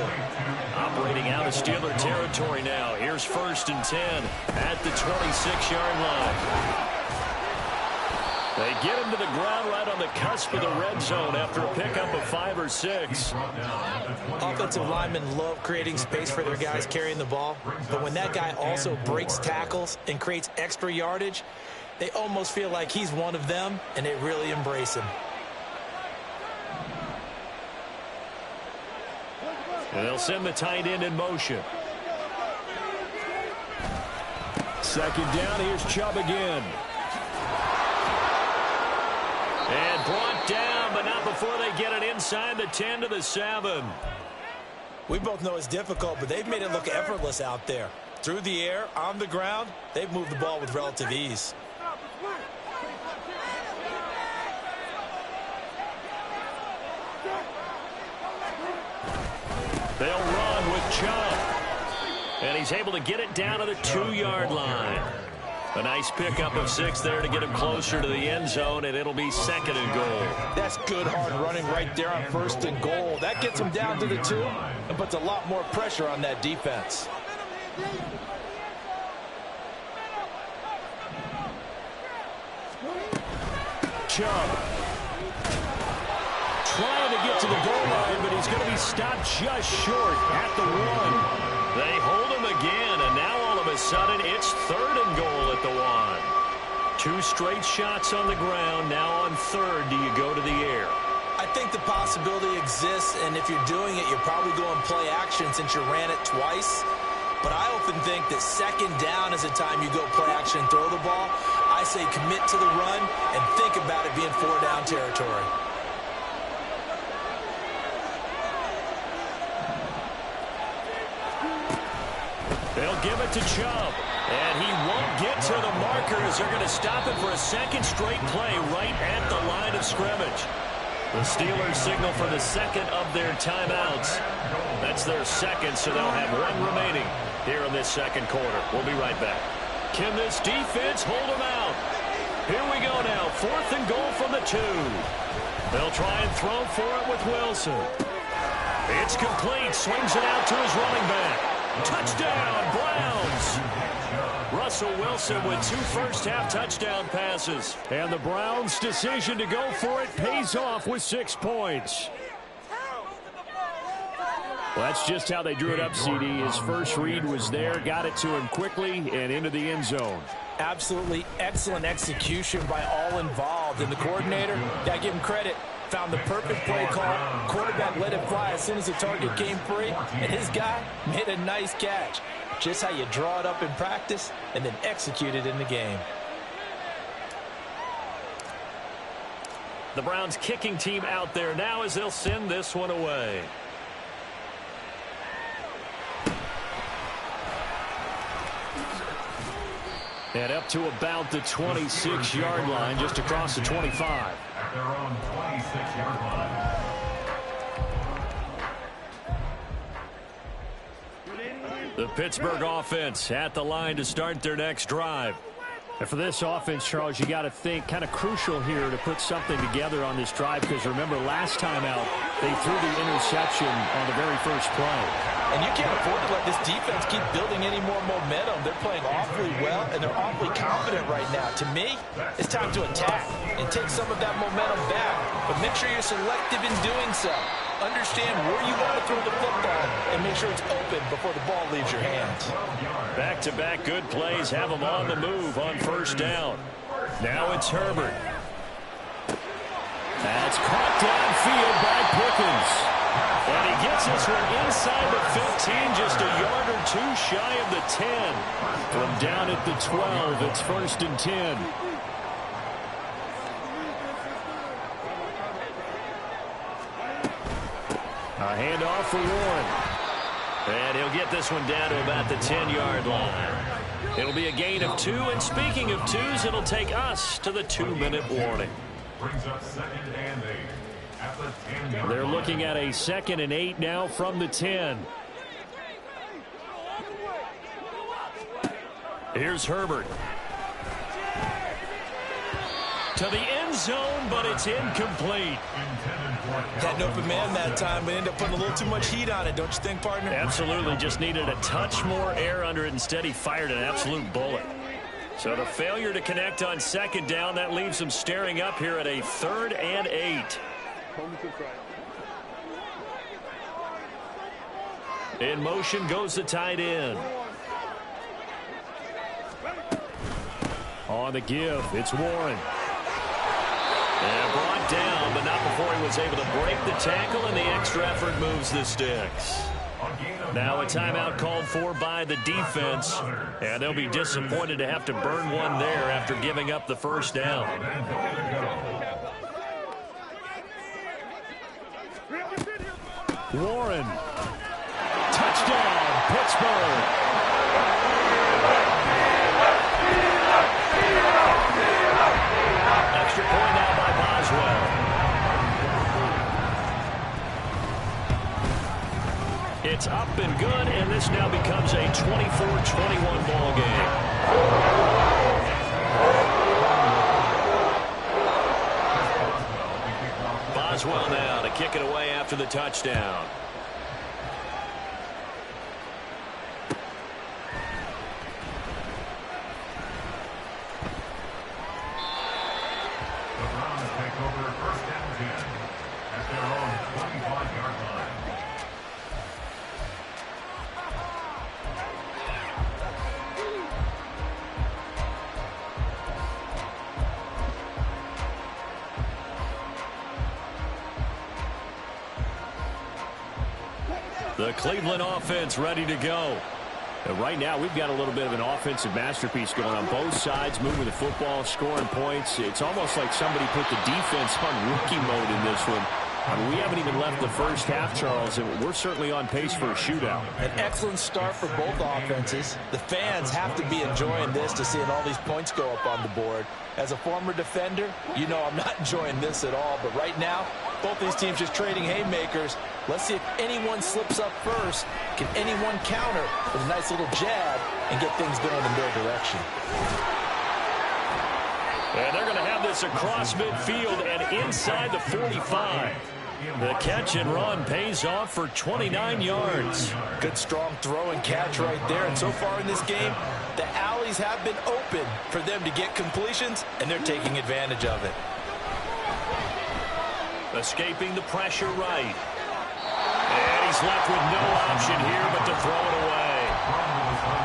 Operating out of Steeler territory now. Here's 1st and 10 at the 26-yard line. They get him to the ground right on the cusp of the red zone after a pickup of 5 or 6. Offensive linemen love creating space for their guys carrying the ball, but when that guy also breaks tackles and creates extra yardage, they almost feel like he's one of them, and they really embrace him. And they'll send the tight end in motion. 2nd down, here's Chubb again. And brought down, but not before they get it inside the 10 to the 7. We both know it's difficult, but they've made it look effortless out there. Through the air, on the ground, they've moved the ball with relative ease. They'll run with Chubb. And he's able to get it down to the 2-yard line. A nice pickup of 6 there to get him closer to the end zone, and it'll be 2nd and goal. That's good hard running right there on 1st and goal. That gets him down to the 2 and puts a lot more pressure on that defense. Chubb trying to get to the goal line, but he's going to be stopped just short at the 1. They hold him again, and now all of a sudden it's 3rd and goal at the 1. 2 straight shots on the ground. Now on 3rd, do you go to the air? I think the possibility exists, and if you're doing it, you're probably going play action since you ran it twice. But I often think that 2nd down is the time you go play action and throw the ball. I I say commit to the run and think about it being 4-down territory. They'll give it to Chubb. And he won't get to the markers. They're going to stop it for a second straight play right at the line of scrimmage. The Steelers signal for the second of their timeouts. That's their second, so they'll have one remaining here in this second quarter. We'll be right back. Can this defense hold them out? Here we go now. 4th and goal from the 2. They'll try and throw for it with Wilson. It's complete. Swings it out to his running back. Touchdown, Browns. Russell Wilson with 2 first-half touchdown passes. And the Browns' decision to go for it pays off with 6 points. Well, that's just how they drew it up, CD. His first read was there, got it to him quickly, and into the end zone. Absolutely excellent execution by all involved. And the coordinator, gotta give him credit, found the perfect play call. Quarterback let it fly as soon as the target came free, and his guy made a nice catch. Just how you draw it up in practice and then execute it in the game. The Browns kicking team out there now as they'll send this one away. And up to about the 26-yard line, just across the 25. At their own 26-yard line. The Pittsburgh offense at the line to start their next drive. And for this offense, Charles, you got to think kind of crucial here to put something together on this drive, because remember last time out they threw the interception on the very first play. And you can't afford to let this defense keep building any more momentum. They're playing awfully well, and they're awfully confident right now. To me, it's time to attack and take some of that momentum back, but make sure you're selective in doing so. Understand where you want to throw the football and make sure it's open before the ball leaves your hands. Back-to-back good plays have them on the move on first down. Now it's Herbert. That's caught downfield by Pickens. And he gets this one inside the 15, just a yard or 2 shy of the 10. From down at the 12, it's 1st and 10. A handoff for Warren. And he'll get this one down to about the 10-yard line. It'll be a gain of 2, and speaking of 2s, it'll take us to the 2-minute warning. Brings up 2nd and 8 at the 10-yard line. They're looking at a 2nd and 8 now from the 10. Here's Herbert. To the end zone, but it's incomplete. Had an open man that time, but ended up putting a little too much heat on it, don't you think, partner? Absolutely. Just needed a touch more air under it. Instead, he fired an absolute bullet. So the failure to connect on 2nd down, that leaves them staring up here at a 3rd and 8. In motion goes the tight end. On the give, it's Warren. And brought down, but not before he was able to break the tackle, and the extra effort moves the sticks. Now a timeout called for by the defense, and they'll be disappointed to have to burn one there after giving up the first down. Warren. Touchdown, Pittsburgh. Extra point now by Boswell. It's up and good, and this now becomes a 24-21 ball game. Boswell now to kick it away after the touchdown. The Cleveland offense ready to go. Right now, we've got a little bit of an offensive masterpiece going on both sides, moving the football, scoring points. It's almost like somebody put the defense on rookie mode in this one. I mean, we haven't even left the first half, Charles, and we're certainly on pace for a shootout. An excellent start for both offenses. The fans have to be enjoying this to seeing all these points go up on the board. As a former defender, you know I'm not enjoying this at all. But right now, both these teams just trading haymakers. Let's see if anyone slips up first. Can anyone counter with a nice little jab and get things going in their direction? And they're going to have this across midfield and inside the 45. The catch and run pays off for 29 yards. Good strong throw and catch right there. And so far in this game, the alleys have been open for them to get completions, and they're taking advantage of it. Escaping the pressure right. And he's left with no option here but to throw it away.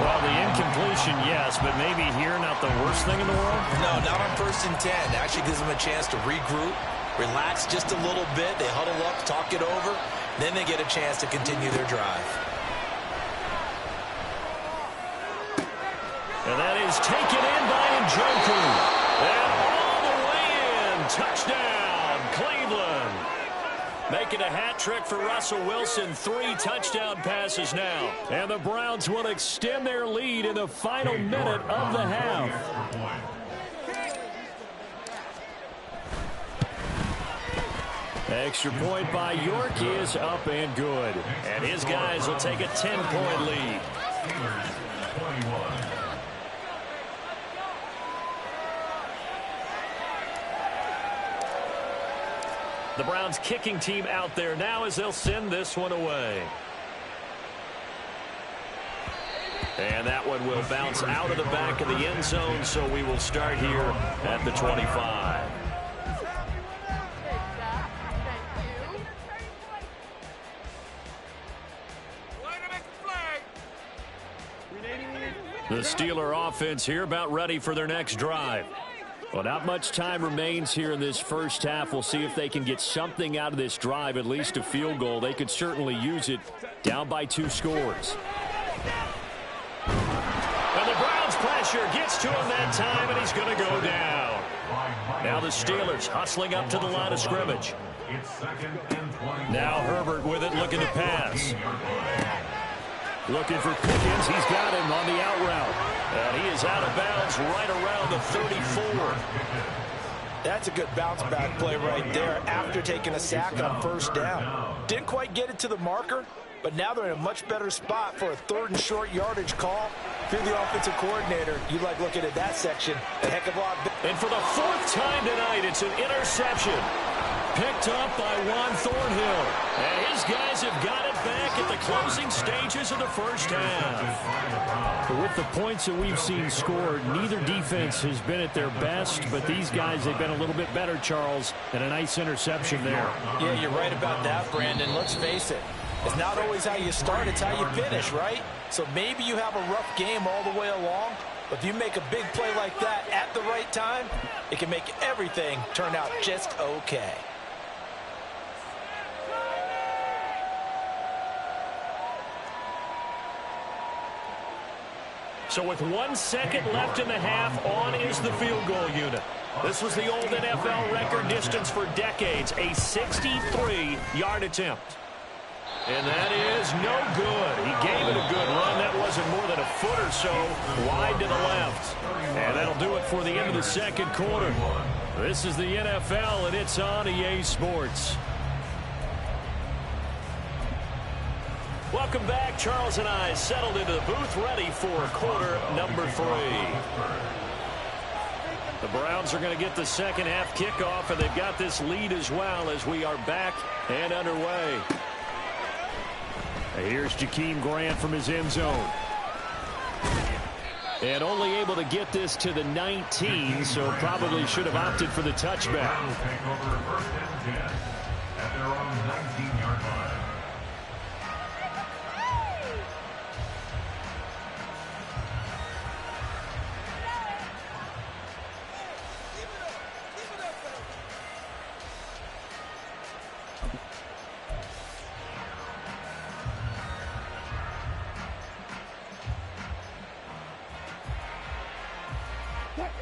Well, the incompletion, yes, but maybe here not the worst thing in the world? No, not on 1st and 10. Actually gives them a chance to regroup, relax just a little bit. They huddle up, talk it over. Then they get a chance to continue their drive. And that is taken in by Njoku. And all the way in. Touchdown, Cleveland. Making a hat trick for Russell Wilson. 3 touchdown passes now. And the Browns will extend their lead in the final minute of the half. Extra point by York is up and good. And his guys will take a 10-point lead. The Browns kicking team out there now as they'll send this one away. And that one will bounce out of the back of the end zone, so we will start here at the 25. The Steeler offense here about ready for their next drive. Well, not much time remains here in this first half. We'll see if they can get something out of this drive, at least a field goal. They could certainly use it, down by 2 scores. And the Browns pressure gets to him that time, and he's going to go down. Now the Steelers hustling up to the line of scrimmage. Now Herbert with it, looking to pass. Looking for Pickens. He's got him on the out route. And he is out of bounds right around the 34. That's a good bounce back play right there after taking a sack on 1st down. Didn't quite get it to the marker, but now they're in a much better spot for a 3rd and short yardage call. If you're the offensive coordinator, you like looking at that section a heck of a lot better. And for the 4th time tonight, it's an interception. Picked up by Juan Thornhill. And his guys have got it back at the closing stages of the first half. But with the points that we've seen scored, neither defense has been at their best, but these guys, they've been a little bit better, Charles, and a nice interception there. Yeah, you're right about that, Brandon. Let's face it. It's not always how you start, it's how you finish, right? So maybe you have a rough game all the way along, but if you make a big play like that at the right time, it can make everything turn out just okay. So with 1 second left in the half, on is the field goal unit. This was the old NFL record distance for decades, a 63-yard attempt. And that is no good. He gave it a good run. That wasn't more than a foot or so wide to the left. And that'll do it for the end of the second quarter. This is the NFL, and it's on EA Sports. Welcome back. Charles and I settled into the booth, ready for quarter number 3. The Browns are going to get the second half kickoff, and they've got this lead as well as we are back and underway. Here's Jakeem Grant from his end zone. And only able to get this to the 19, so probably should have opted for the touchback. At their own 19-yard line.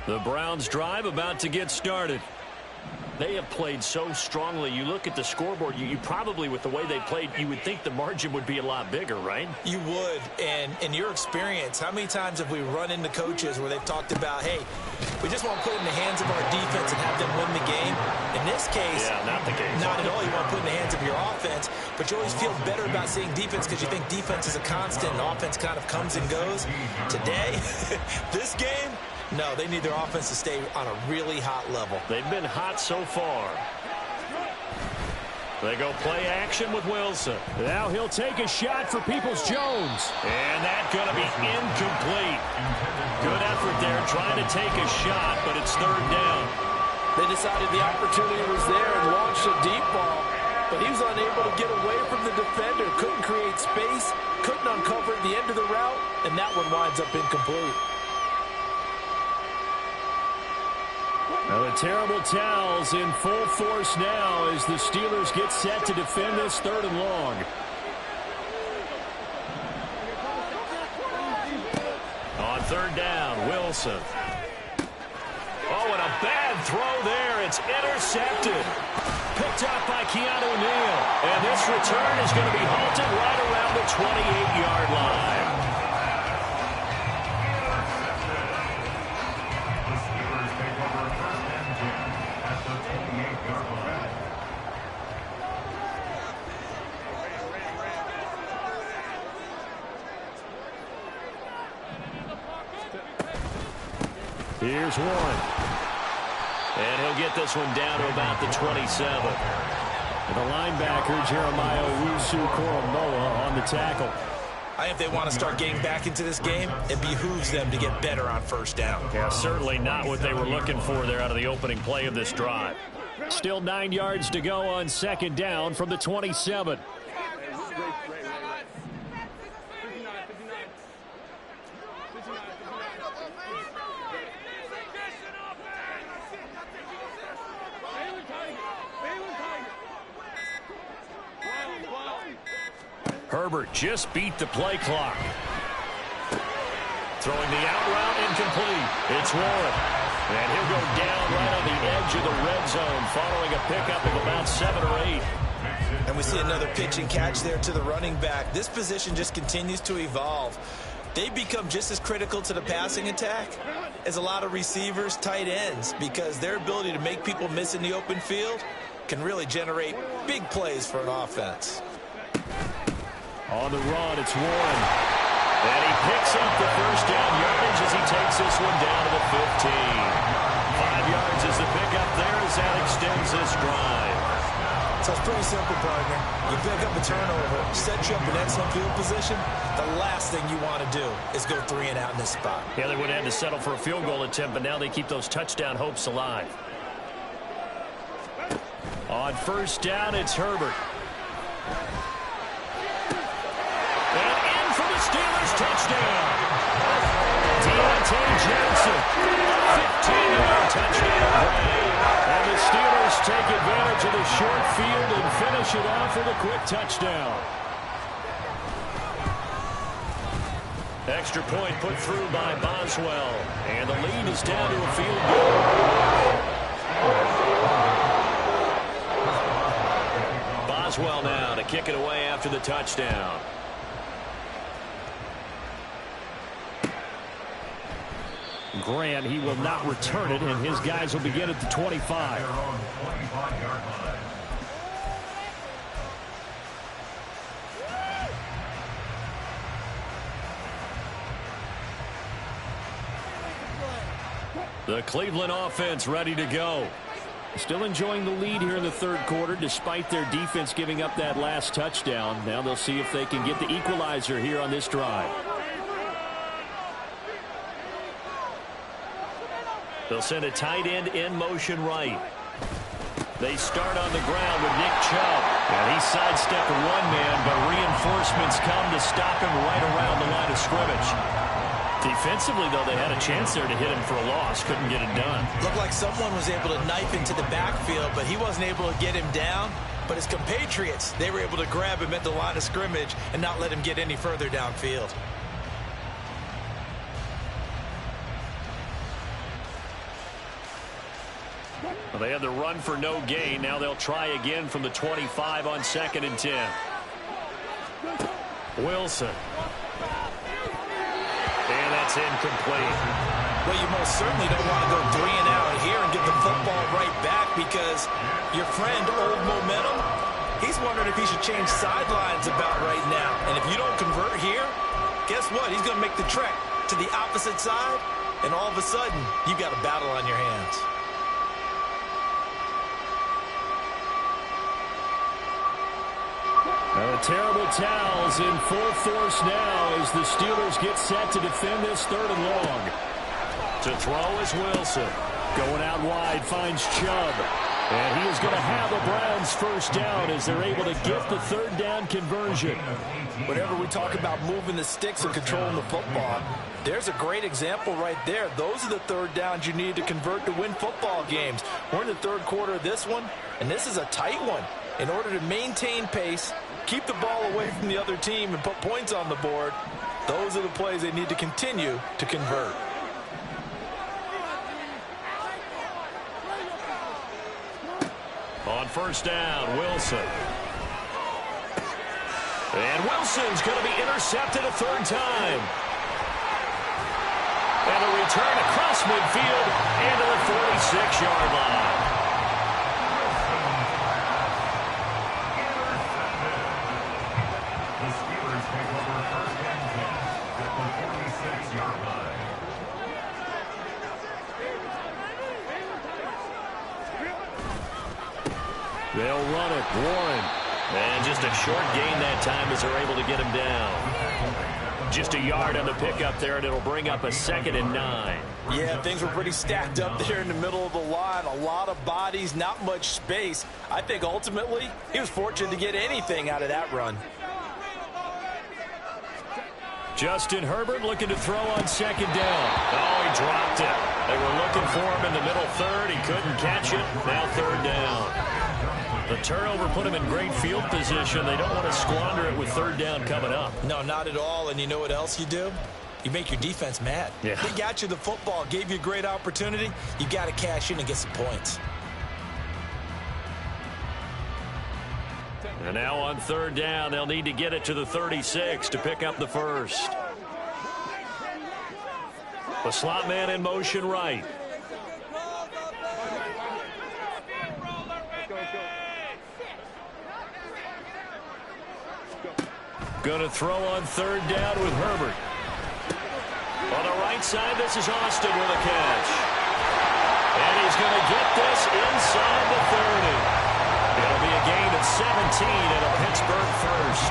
The Browns drive about to get started. They have played so strongly. You look at the scoreboard, you probably, with the way they played, you would think the margin would be a lot bigger, right? You would. And in your experience, how many times have we run into coaches where they've talked about, hey, we just want to put it in the hands of our defense and have them win the game? In this case, not the case. Not at all. You want to put it in the hands of your offense, but you always feel better about seeing defense because you think defense is a constant and offense kind of comes and goes. Today, this game, no, they need their offense to stay on a really hot level. They've been hot so far. They go play action with Wilson. Now he'll take a shot for Peoples-Jones. And that's going to be incomplete. Good effort there trying to take a shot, but it's third down. They decided the opportunity was there and launched a deep ball, but he was unable to get away from the defender. Couldn't create space, couldn't uncover the end of the route, and that one winds up incomplete. Now the terrible towels in full force now as the Steelers get set to defend this third and long. On third down, Wilson. Oh, and a bad throw there. It's intercepted. Picked up by Keanu Neal. And this return is going to be halted right around the 28-yard line. Here's one. And he'll get this one down to about the 27. And the linebacker, Jeremiah Owusu-Koramoah, on the tackle. I think if they want to start getting back into this game, it behooves them to get better on first down. Yeah, certainly not what they were looking for there out of the opening play of this drive. Still 9 yards to go on second down from the 27. Herbert just beat the play clock. Throwing the out route incomplete. It's Warren. And he'll go down right on the edge of the red zone following a pickup of about 7 or 8. And we see another pitch and catch there to the running back. This position just continues to evolve. They become just as critical to the passing attack as a lot of receivers, tight ends, because their ability to make people miss in the open field can really generate big plays for an offense. On the run, it's Warren. And he picks up the first down yardage as he takes this one down to the 15. 5 yards is the pickup there as that extends this drive. So it's pretty simple, partner. You pick up a turnover, set you up in excellent field position. The last thing you want to do is go 3 and out in this spot. Yeah, they would have had to settle for a field goal attempt, but now they keep those touchdown hopes alive. On first down, it's Herbert. Steelers touchdown. Deontay Johnson, 15-yard touchdown play. And the Steelers take advantage of the short field and finish it off with a quick touchdown. Extra point put through by Boswell. And the lead is down to a field goal. Boswell now to kick it away after the touchdown. Grant, he will not return it, and his guys will begin at the 25. The Cleveland offense ready to go. Still enjoying the lead here in the third quarter, despite their defense giving up that last touchdown. Now they'll see if they can get the equalizer here on this drive. They'll send a tight end in motion right. They start on the ground with Nick Chubb. And he sidestepped one man, but reinforcements come to stop him right around the line of scrimmage. Defensively, though, they had a chance there to hit him for a loss. Couldn't get it done. Looked like someone was able to knife into the backfield, but he wasn't able to get him down. But his compatriots, they were able to grab him at the line of scrimmage and not let him get any further downfield. Well, they had the run for no gain. Now they'll try again from the 25 on 2nd and 10. Wilson. And that's incomplete. Well, you most certainly don't want to go 3 and out here and get the football right back because your friend, Old Momentum, he's wondering if he should change sidelines about right now. And if you don't convert here, guess what? He's going to make the trek to the opposite side, and all of a sudden, you got a battle on your hands. The terrible towels in full force now as the Steelers get set to defend this 3rd and long. To throw is Wilson. Going out wide, finds Chubb. And he is going to have the Browns first down as they're able to get the 3rd down conversion. Whenever we talk about moving the sticks and controlling the football, there's a great example right there. Those are the 3rd downs you need to convert to win football games. We're in the 3rd quarter of this one, and this is a tight one. In order to maintain pace, keep the ball away from the other team, and put points on the board, those are the plays they need to continue to convert. On first down, Wilson. And Wilson's going to be intercepted a 3rd time. And a return across midfield into the 46-yard line. The Steelers take over 1st and 10 at the 46-yard line. They'll run it. Warren. And just a short gain that time as they're able to get him down. Just a yard on the pickup there, and it'll bring up a 2nd and 9. Yeah, things were pretty stacked up there in the middle of the line. A lot of bodies, not much space. I think ultimately he was fortunate to get anything out of that run. Justin Herbert looking to throw on 2nd down. Oh, he dropped it. They were looking for him in the middle 3rd. He couldn't catch it. Now 3rd down. The turnover put him in great field position. They don't want to squander it with 3rd down coming up. No, not at all. And you know what else you do? You make your defense mad. Yeah. They got you the football, gave you a great opportunity. You got to cash in and get some points. And now on 3rd down, they'll need to get it to the 36 to pick up the 1st. The slot man in motion right. Going to throw on 3rd down with Herbert. On the right side, this is Austin with a catch. And he's going to get this inside the 30. It'll be a gain of 17 and a Pittsburgh first.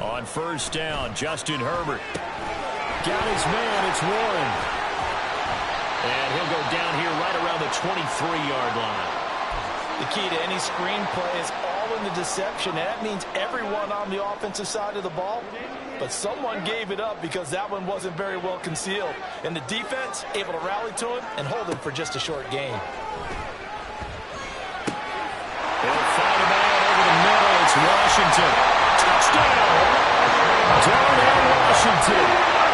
On first down, Justin Herbert. Got his man, it's Warren. And he'll go down here right around the 23-yard line. The key to any screenplay is all in the deception, and that means everyone on the offensive side of the ball. But someone gave it up because that one wasn't very well concealed. And the defense able to rally to him and hold him for just a short gain. They'll find a man over the middle. It's Washington. Touchdown! Darnell Washington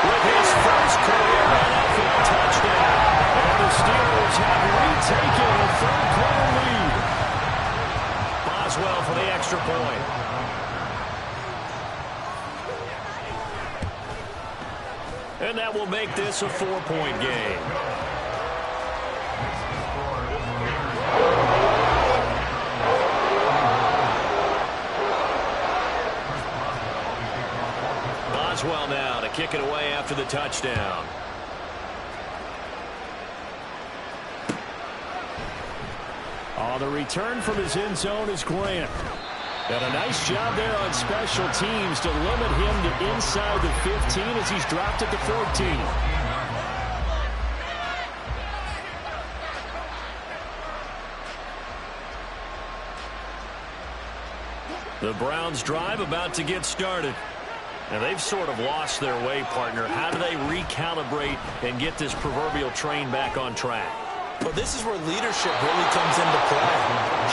with his first career NFL touchdown. And the Steelers have retaken a 3rd quarter lead. Boswell for the extra point. And that will make this a 4-point game. Boswell now to kick it away after the touchdown. On the return from his end zone is Grant. And a nice job there on special teams to limit him to inside the 15 as he's dropped at the 14. The Browns drive about to get started. And they've sort of lost their way, partner. How do they recalibrate and get this proverbial train back on track? Well, this is where leadership really comes into play.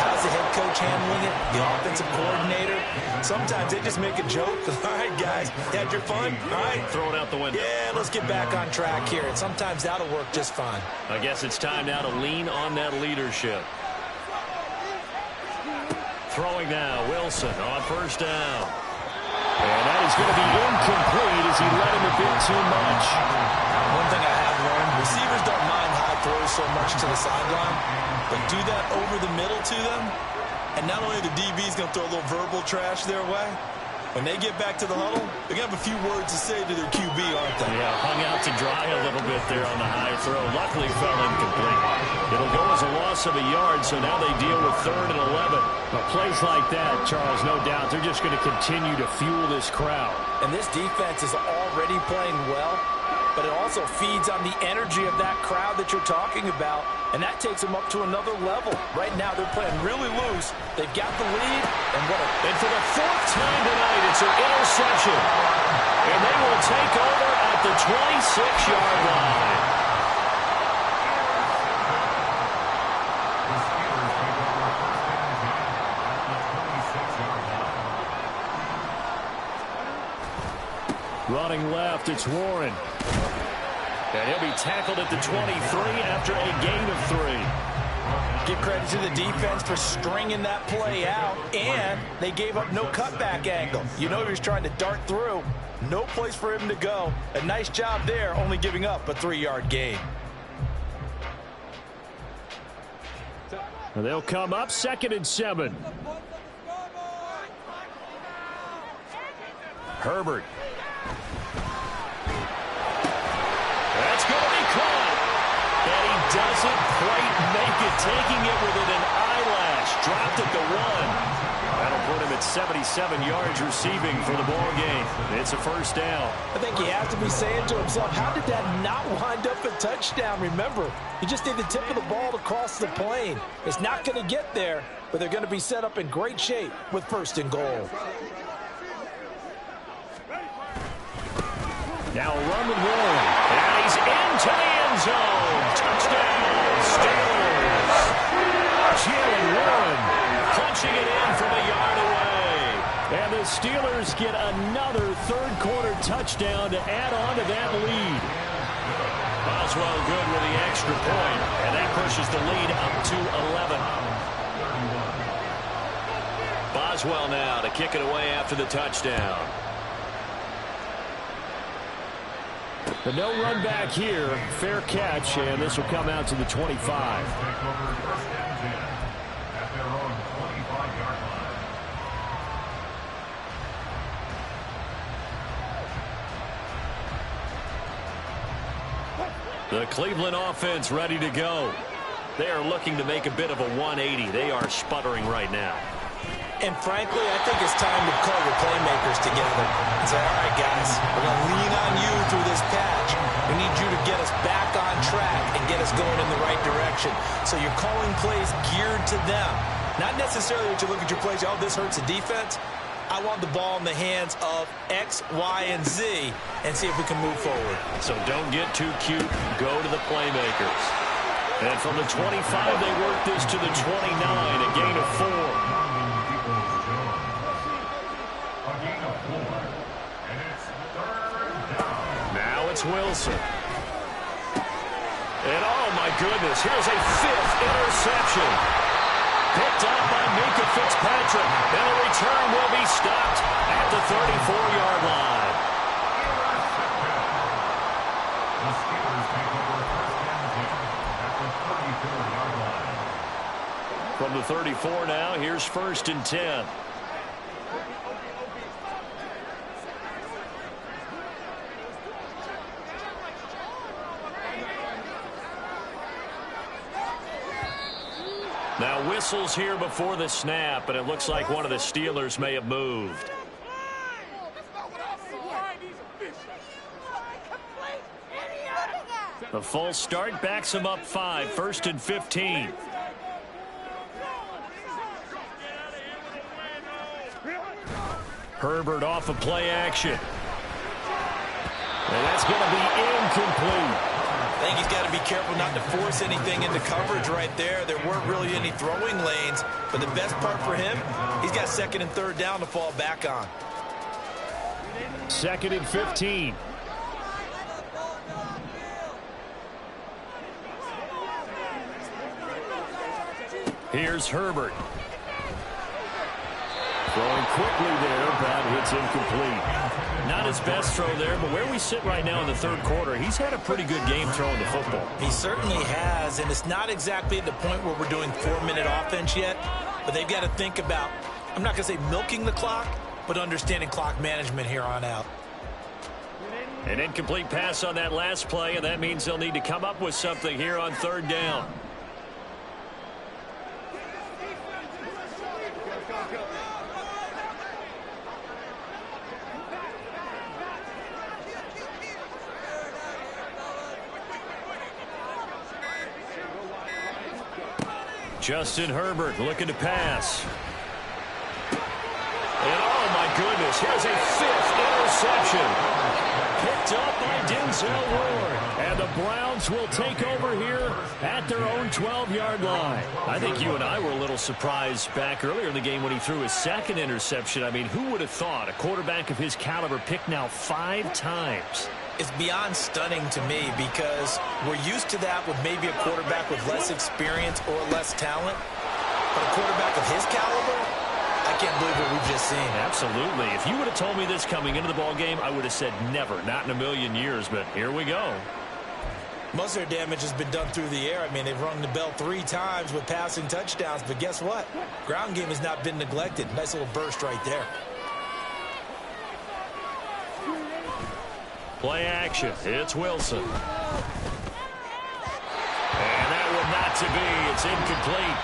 How's the head coach handling it? The offensive coordinator? Sometimes they just make a joke. All right, guys, had your fun? All right. Throw it out the window. Yeah, let's get back on track here. And sometimes that'll work just fine. I guess it's time now to lean on that leadership. Throwing now, Wilson on first down. And that is going to be incomplete as he led him a bit too much. One thing I have learned, receivers don't mind high throws so much to the sideline, but do that over the middle to them, and not only the DB's going to throw a little verbal trash their way, when they get back to the huddle, they're going to have a few words to say to their QB, aren't they? Yeah, hung out to dry a little bit there on the high throw. Luckily fell incomplete. It'll go as a loss of a yard, so now they deal with 3rd and 11. But plays like that, Charles, no doubt, they're just going to continue to fuel this crowd. And this defense is already playing well, but it also feeds on the energy of that crowd that you're talking about, and that takes them up to another level. Right now, they're playing really loose. They've got the lead, and for the 4th time tonight, it's an interception. And they will take over at the 26-yard line. Running left, it's Warren. And he'll be tackled at the 23 after a gain of 3. Give credit to the defense for stringing that play out, and they gave up no cutback angle. You know he was trying to dart through. No place for him to go. A nice job there, only giving up a 3-yard gain. They'll come up 2nd and 7. Herbert. That's going to be caught. And he doesn't quite make it, taking it within an eyelash. Dropped at the 1. That'll put him at 77 yards receiving for the ball game. It's a first down. I think he has to be saying to himself, how did that not wind up a touchdown? Remember, he just did the tip of the ball to cross the plane. It's not going to get there, but they're going to be set up in great shape with 1st and goal. Now a run with Warren. And he's into the end zone. Touchdown, Steelers. Jalen Warren punching it in from a yard away. And the Steelers get another 3rd-quarter touchdown to add on to that lead. Boswell good with the extra point, and that pushes the lead up to 11. Boswell now to kick it away after the touchdown. The no run back here, fair catch, and this will come out to the 25. The Cleveland offense ready to go. They are looking to make a bit of a 180. They are sputtering right now. And frankly, I think it's time to call your playmakers together and say, all right, guys, we're going to lean on you through this patch. We need you to get us back on track and get us going in the right direction. So you're calling plays geared to them. Not necessarily that you look at your plays, oh, this hurts the defense. I want the ball in the hands of X, Y, and Z and see if we can move forward. So don't get too cute. Go to the playmakers. And from the 25, they work this to the 29, a gain of 4. Now it's Wilson. And oh my goodness, here's a 5th interception. Picked up by Mika Fitzpatrick. And a return will be stopped at the 34-yard line. The Steelers take over 1st and 10 at the 34-yard line. From the 34 now, here's 1st and 10. Now whistles here before the snap, and it looks like one of the Steelers may have moved. The false start backs him up 5, 1st and 15. Herbert off of play action. And that's going to be incomplete. I think he's got to be careful not to force anything into coverage right there. There weren't really any throwing lanes, but the best part for him, he's got 2nd and 3rd down to fall back on. 2nd and 15. Here's Herbert. Throwing quickly there, but it's incomplete. Not his best throw there, but where we sit right now in the 3rd quarter, he's had a pretty good game throwing the football. He certainly has, and it's not exactly at the point where we're doing 4-minute offense yet, but they've got to think about, I'm not going to say milking the clock, but understanding clock management here on out. An incomplete pass on that last play, and that means they'll need to come up with something here on 3rd down. Justin Herbert looking to pass. And oh my goodness, here's a 5th interception. Picked up by Denzel Ward. And the Browns will take over here at their own 12-yard line. I think you and I were a little surprised back earlier in the game when he threw his 2nd interception. I mean, who would have thought a quarterback of his caliber picked now 5 times? It's beyond stunning to me because we're used to that with maybe a quarterback with less experience or less talent. But a quarterback of his caliber, I can't believe what we've just seen. Absolutely. If you would have told me this coming into the ball game, I would have said never, not in a million years. But here we go. Most of their damage has been done through the air. I mean, they've rung the bell 3 times with passing touchdowns. But guess what? Ground game has not been neglected. Nice little burst right there. Play action. It's Wilson. And that one not to be. It's incomplete.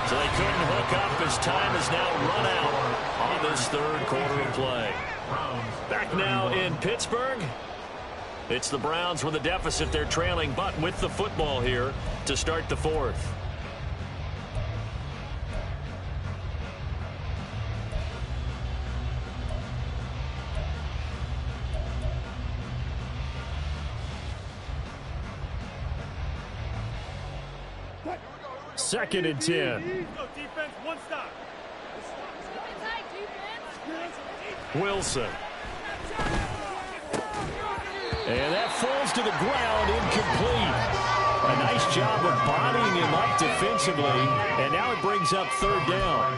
So they couldn't hook up as time is now run out on this 3rd quarter of play. Back now in Pittsburgh. It's the Browns with a deficit. They're trailing, but with the football here to start the 4th. Second and 10. Wilson. And that falls to the ground, incomplete. A nice job of bodying him up defensively, and now it brings up 3rd down.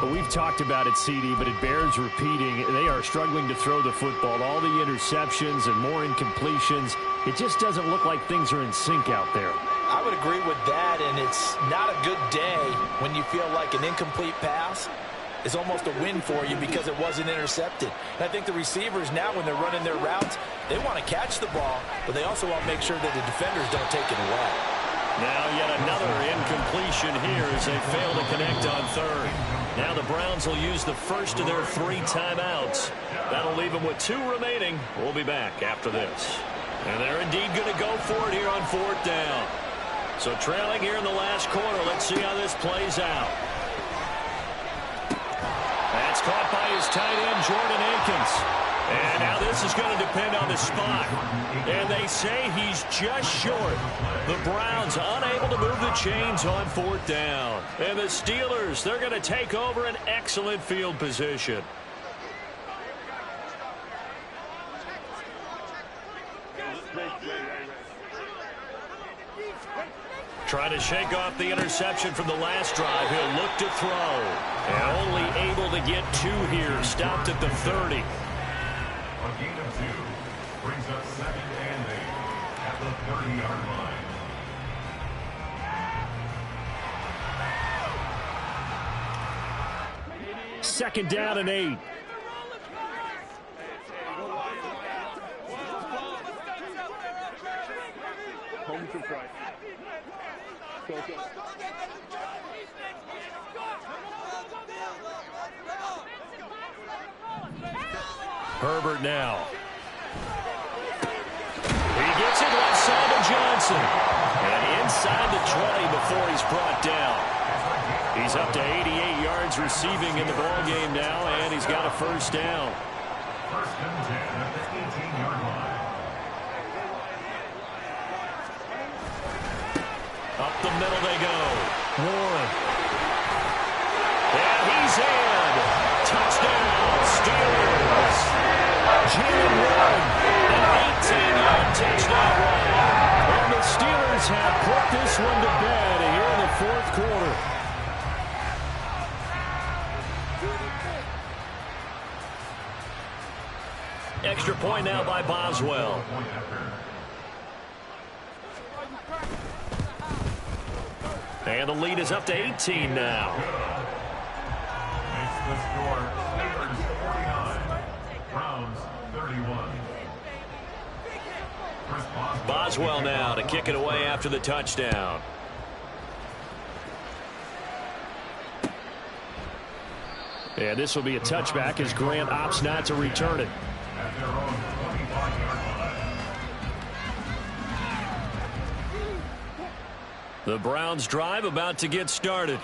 But we've talked about it, CD, but it bears repeating. They are struggling to throw the football. All the interceptions and more incompletions. It just doesn't look like things are in sync out there. I would agree with that, and it's not a good day when you feel like an incomplete pass is almost a win for you because it wasn't intercepted. And I think the receivers now, when they're running their routes, they want to catch the ball, but they also want to make sure that the defenders don't take it away. Now yet another incompletion here as they fail to connect on 3rd. Now the Browns will use the first of their 3 timeouts. That'll leave them with 2 remaining. We'll be back after this. And they're indeed going to go for it here on 4th down. So trailing here in the last quarter. Let's see how this plays out. That's caught by his tight end, Jordan Akins. And now this is going to depend on the spot. And they say he's just short. The Browns unable to move the chains on 4th down. And the Steelers, they're going to take over an excellent field position. Trying to shake off the interception from the last drive. He'll look to throw. And only able to get 2 here. Stopped at the 30. A gain of 2 brings us 2nd and 8 at the 30-yard line. 2nd down and 8. Home to Price. Herbert now. He gets it left side to Johnson. And inside the 20 before he's brought down. He's up to 88 yards receiving in the ball game now, and he's got a 1st down. 1st and 10 at the 18-yard line. the middle they go. Warren. And he's in. Touchdown, Steelers. Jalen Warren, an 18-yard touchdown run. And the Steelers have put this one to bed here in the fourth quarter. Extra point now by Boswell. And the lead is up to 18 now. Makes the score Steelers 49, Browns 31. Boswell now to kick it away after the touchdown. And this will be a touchback as Grant opts not to return it. At their own 25-yard line. The Browns drive about to get started.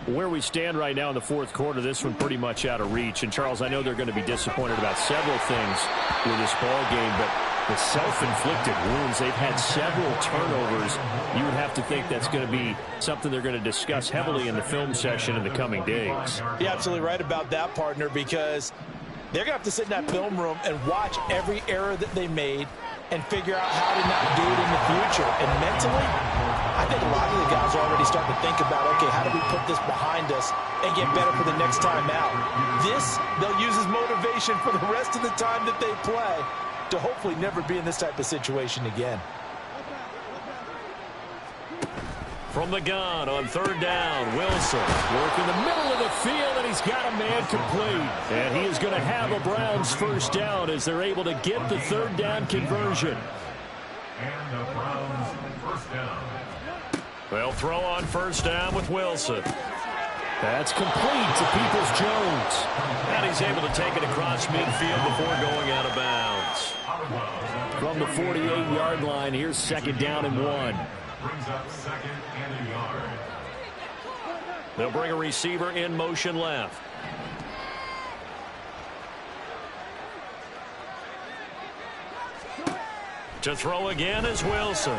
Where we stand right now in the fourth quarter, this one pretty much out of reach. And, Charles, I know they're going to be disappointed about several things with this ball game, but the self-inflicted wounds, they've had several turnovers. You would have to think that's going to be something they're going to discuss heavily in the film session in the coming days. You're absolutely right about that, partner, because they're going to have to sit in that film room and watch every error that they made and figure out how to not do it in the future. And mentally, I think a lot of the guys are already starting to think about, okay, how do we put this behind us and get better for the next time out? This, they'll use as motivation for the rest of the time that they play to hopefully never be in this type of situation again. From the gun on third down, Wilson working the middle of the field, and he's got a man complete. And he is going to have a Browns first down as they're able to get the third down conversion. And the Browns first down. They'll throw on first down with Wilson. That's complete to Peoples-Jones. And he's able to take it across midfield before going out of bounds. From the 48-yard line, here's second down and 1. Brings up second and a yard. They'll bring a receiver in motion left. To throw again is Wilson.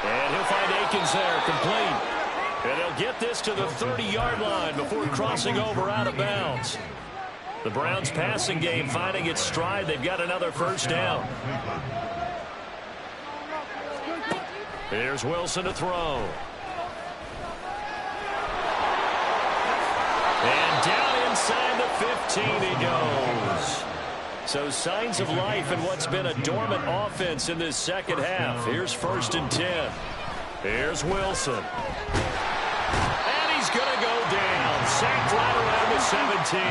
And he'll find Akins there, complete. And they'll get this to the 30-yard line before crossing over out of bounds. The Browns passing game finding its stride. They've got another first down. Here's Wilson to throw. And down inside the 15 he goes. So signs of life in what's been a dormant offense in this second half. Here's first and 10. Here's Wilson. And he's going to go down. Sacked right around the 17.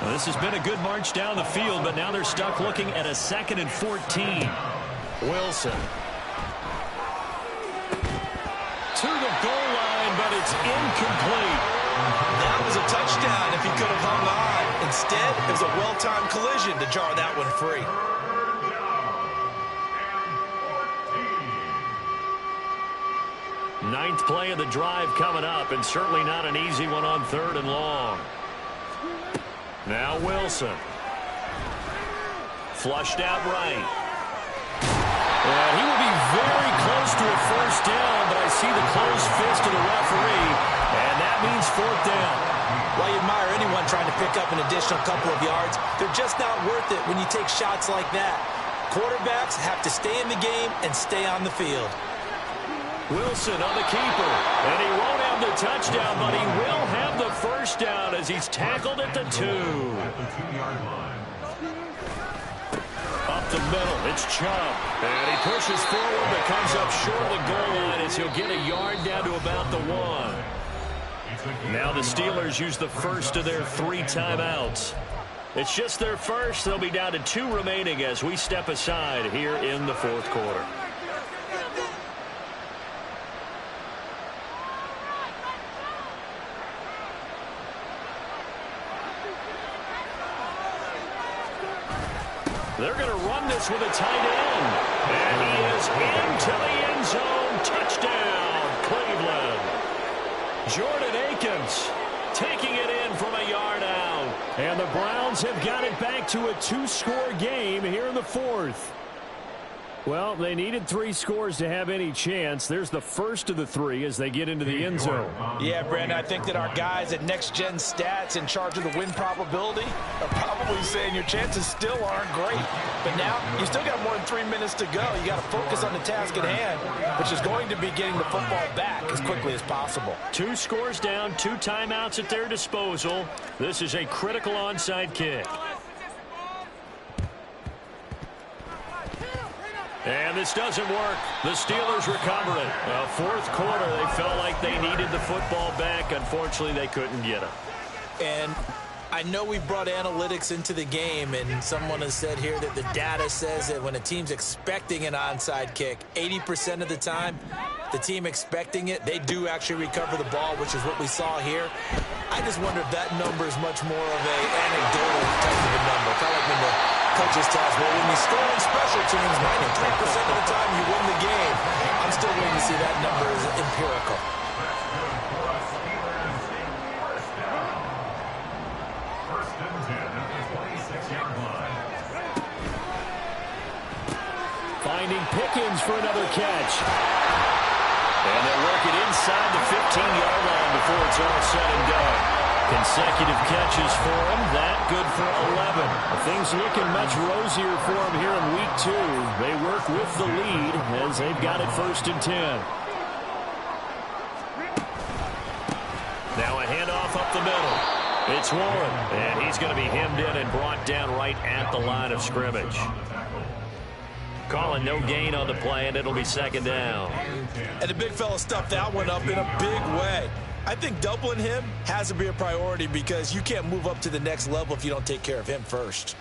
Well, this has been a good march down the field, but now they're stuck looking at a 2nd and 14. Wilson. To the goal line, but it's incomplete. That was a touchdown if he could have hung on. Instead, it was a well-timed collision to jar that one free. Ninth play of the drive coming up, and certainly not an easy one on third and long. Now Wilson. Flushed out right. And he will be very close to a first down, but I see the closed fist of the referee, and that means fourth down. While you admire anyone trying to pick up an additional couple of yards, they're just not worth it when you take shots like that. Quarterbacks have to stay in the game and stay on the field. Wilson on the keeper, and he won't have the touchdown, but he will have the first down as he's tackled at the 2. At the 2-yard line. Up the middle, it's Chubb. And he pushes forward, but comes up short of the goal line as he'll get a yard down to about the 1. Now the Steelers use the first of their 3 timeouts. It's just their first. They'll be down to 2 remaining as we step aside here in the fourth quarter. They're going to run this with a tight end. And he is into the end zone. Touchdown, Cleveland. Jordan Akins taking it in from a yard out. And the Browns have got it back to a 2-score game here in the fourth. Well, they needed 3 scores to have any chance. There's the first of the 3 as they get into the end zone. Yeah, Brandon, I think that our guys at Next Gen Stats in charge of the win probability are probably saying your chances still aren't great. But now you still got more than 3 minutes to go. You got to focus on the task at hand, which is going to be getting the football back as quickly as possible. 2 scores down, 2 timeouts at their disposal. This is a critical onside kick. And this doesn't work. The Steelers recover it. Well, fourth quarter, they felt like they needed the football back. Unfortunately, they couldn't get it. And I know we brought analytics into the game, and someone has said here that the data says that when a team's expecting an onside kick, 80% of the time, the team expecting it, they do actually recover the ball, which is what we saw here. I just wonder if that number is much more of a anecdotal type of a number. Kind of like when the coaches tell us, well, when you score on special teams, 93% of the time you win the game. I'm still waiting to see that number is empirical. Finding Pickens for another catch. And they'll work it inside the 15-yard line before it's all said and done. Consecutive catches for him. That good for 11. Things looking much rosier for him here in week 2. They work with the lead as they've got it 1st and 10. Now a handoff up the middle. It's Warren, and he's going to be hemmed in and brought down right at the line of scrimmage. Calling no gain on the play, and it'll be 2nd down. And the big fella stuffed that one up in a big way. I think doubling him has to be a priority because you can't move up to the next level if you don't take care of him first.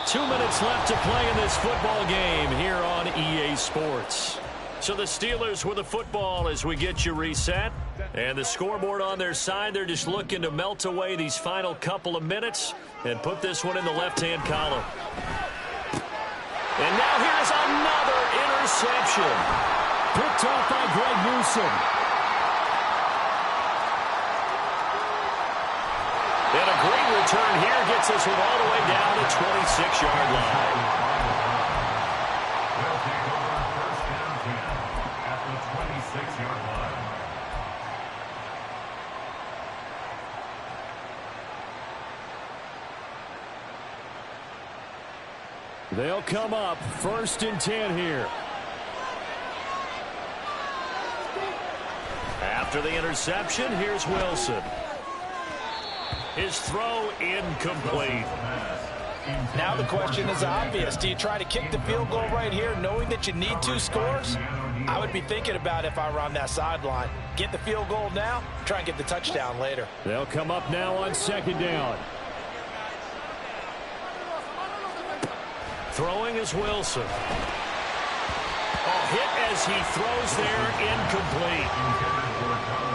2 minutes left to play in this football game here on EA Sports. So the Steelers with the football as we get you reset. And the scoreboard on their side, they're just looking to melt away these final couple of minutes and put this one in the left-hand column. And now here's another interception. Picked off by Greg Newsom. And a great return here gets us all the way down the 26-yard line. They'll take over 1st and 10 at the 26-yard line. They'll come up 1st and 10 here. After the interception, here's Wilson. His throw incomplete. Now the question is obvious. Do you try to kick the field goal right here knowing that you need 2 scores? I would be thinking about if I were on that sideline. Get the field goal now, try and get the touchdown later. They'll come up now on 2nd down. Throwing is Wilson. Hit as he throws there, incomplete.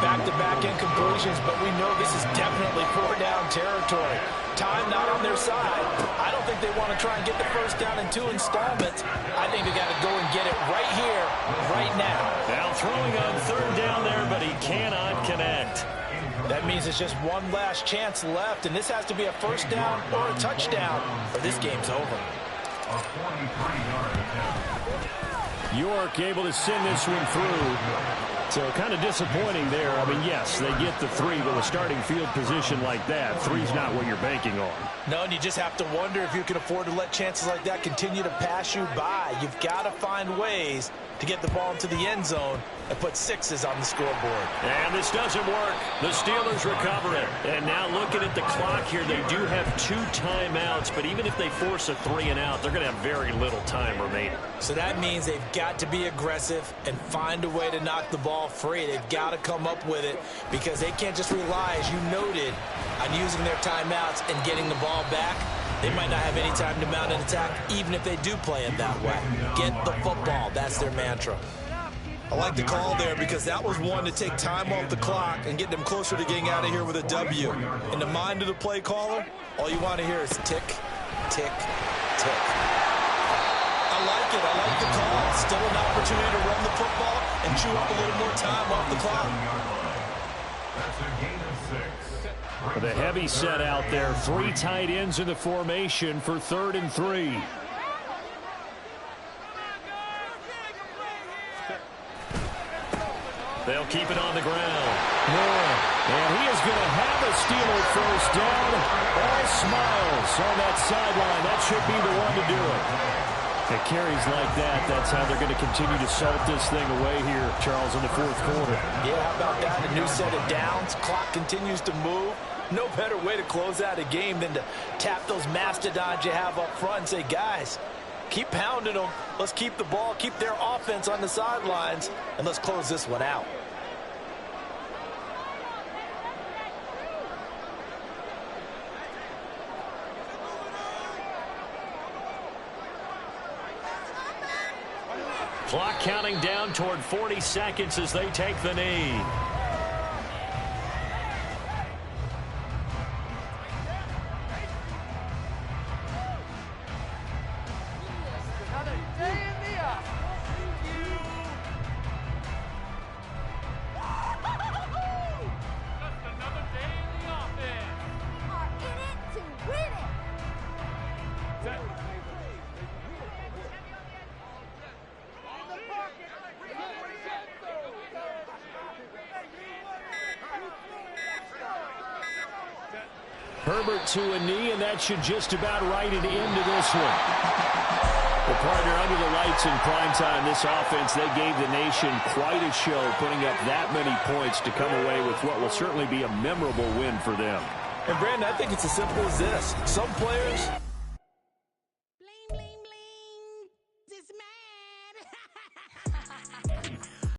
Back-to-back incompletions, but we know this is definitely 4-down territory. Time not on their side. I don't think they want to try and get the 1st down in 2 installments. I think they got to go and get it right here, right now. Now throwing on 3rd down there, but he cannot connect. That means it's just one last chance left, and this has to be a 1st down or a touchdown, or this game's over. A 43-yard attempt. York able to send this one through. So kind of disappointing there. I mean, yes, they get the 3, but with starting field position like that, 3's not what you're banking on. No, and you just have to wonder if you can afford to let chances like that continue to pass you by. You've got to find ways to get the ball into the end zone and put 6s on the scoreboard. And this doesn't work. The Steelers recover it. And now looking at the clock here, they do have 2 timeouts, but even if they force a 3 and out, they're going to have very little time remaining. So that means they've got to be aggressive and find a way to knock the ball free. They've got to come up with it because they can't just rely, as you noted, on using their timeouts and getting the ball back. They might not have any time to mount an attack, even if they do play it that way. Get the football. That's their mantra. I like the call there because that was one to take time off the clock and get them closer to getting out of here with a W. In the mind of the play caller, all you want to hear is tick, tick, tick. I like it. I like the call. Still an opportunity to run the football and chew up a little more time off the clock. That's a gain of 6. The heavy set out there. 3 tight ends in the formation for 3rd and 3. They'll keep it on the ground. And he is going to have a Steeler first down. All smiles on that sideline. That should be the one to do it. It carries like that. That's how they're going to continue to salt this thing away here, Charles, in the fourth quarter. Yeah, how about that? A new set of downs. Clock continues to move. No better way to close out a game than to tap those mastodons you have up front and say, guys, keep pounding them. Let's keep the ball, keep their offense on the sidelines, and let's close this one out. Clock counting down toward 40 seconds as they take the knee. Herbert to a knee, and that should just about write it into this one. Well, partner, under the lights in primetime, this offense, they gave the nation quite a show, putting up that many points to come away with what will certainly be a memorable win for them. And, Brandon, I think it's as simple as this. Some players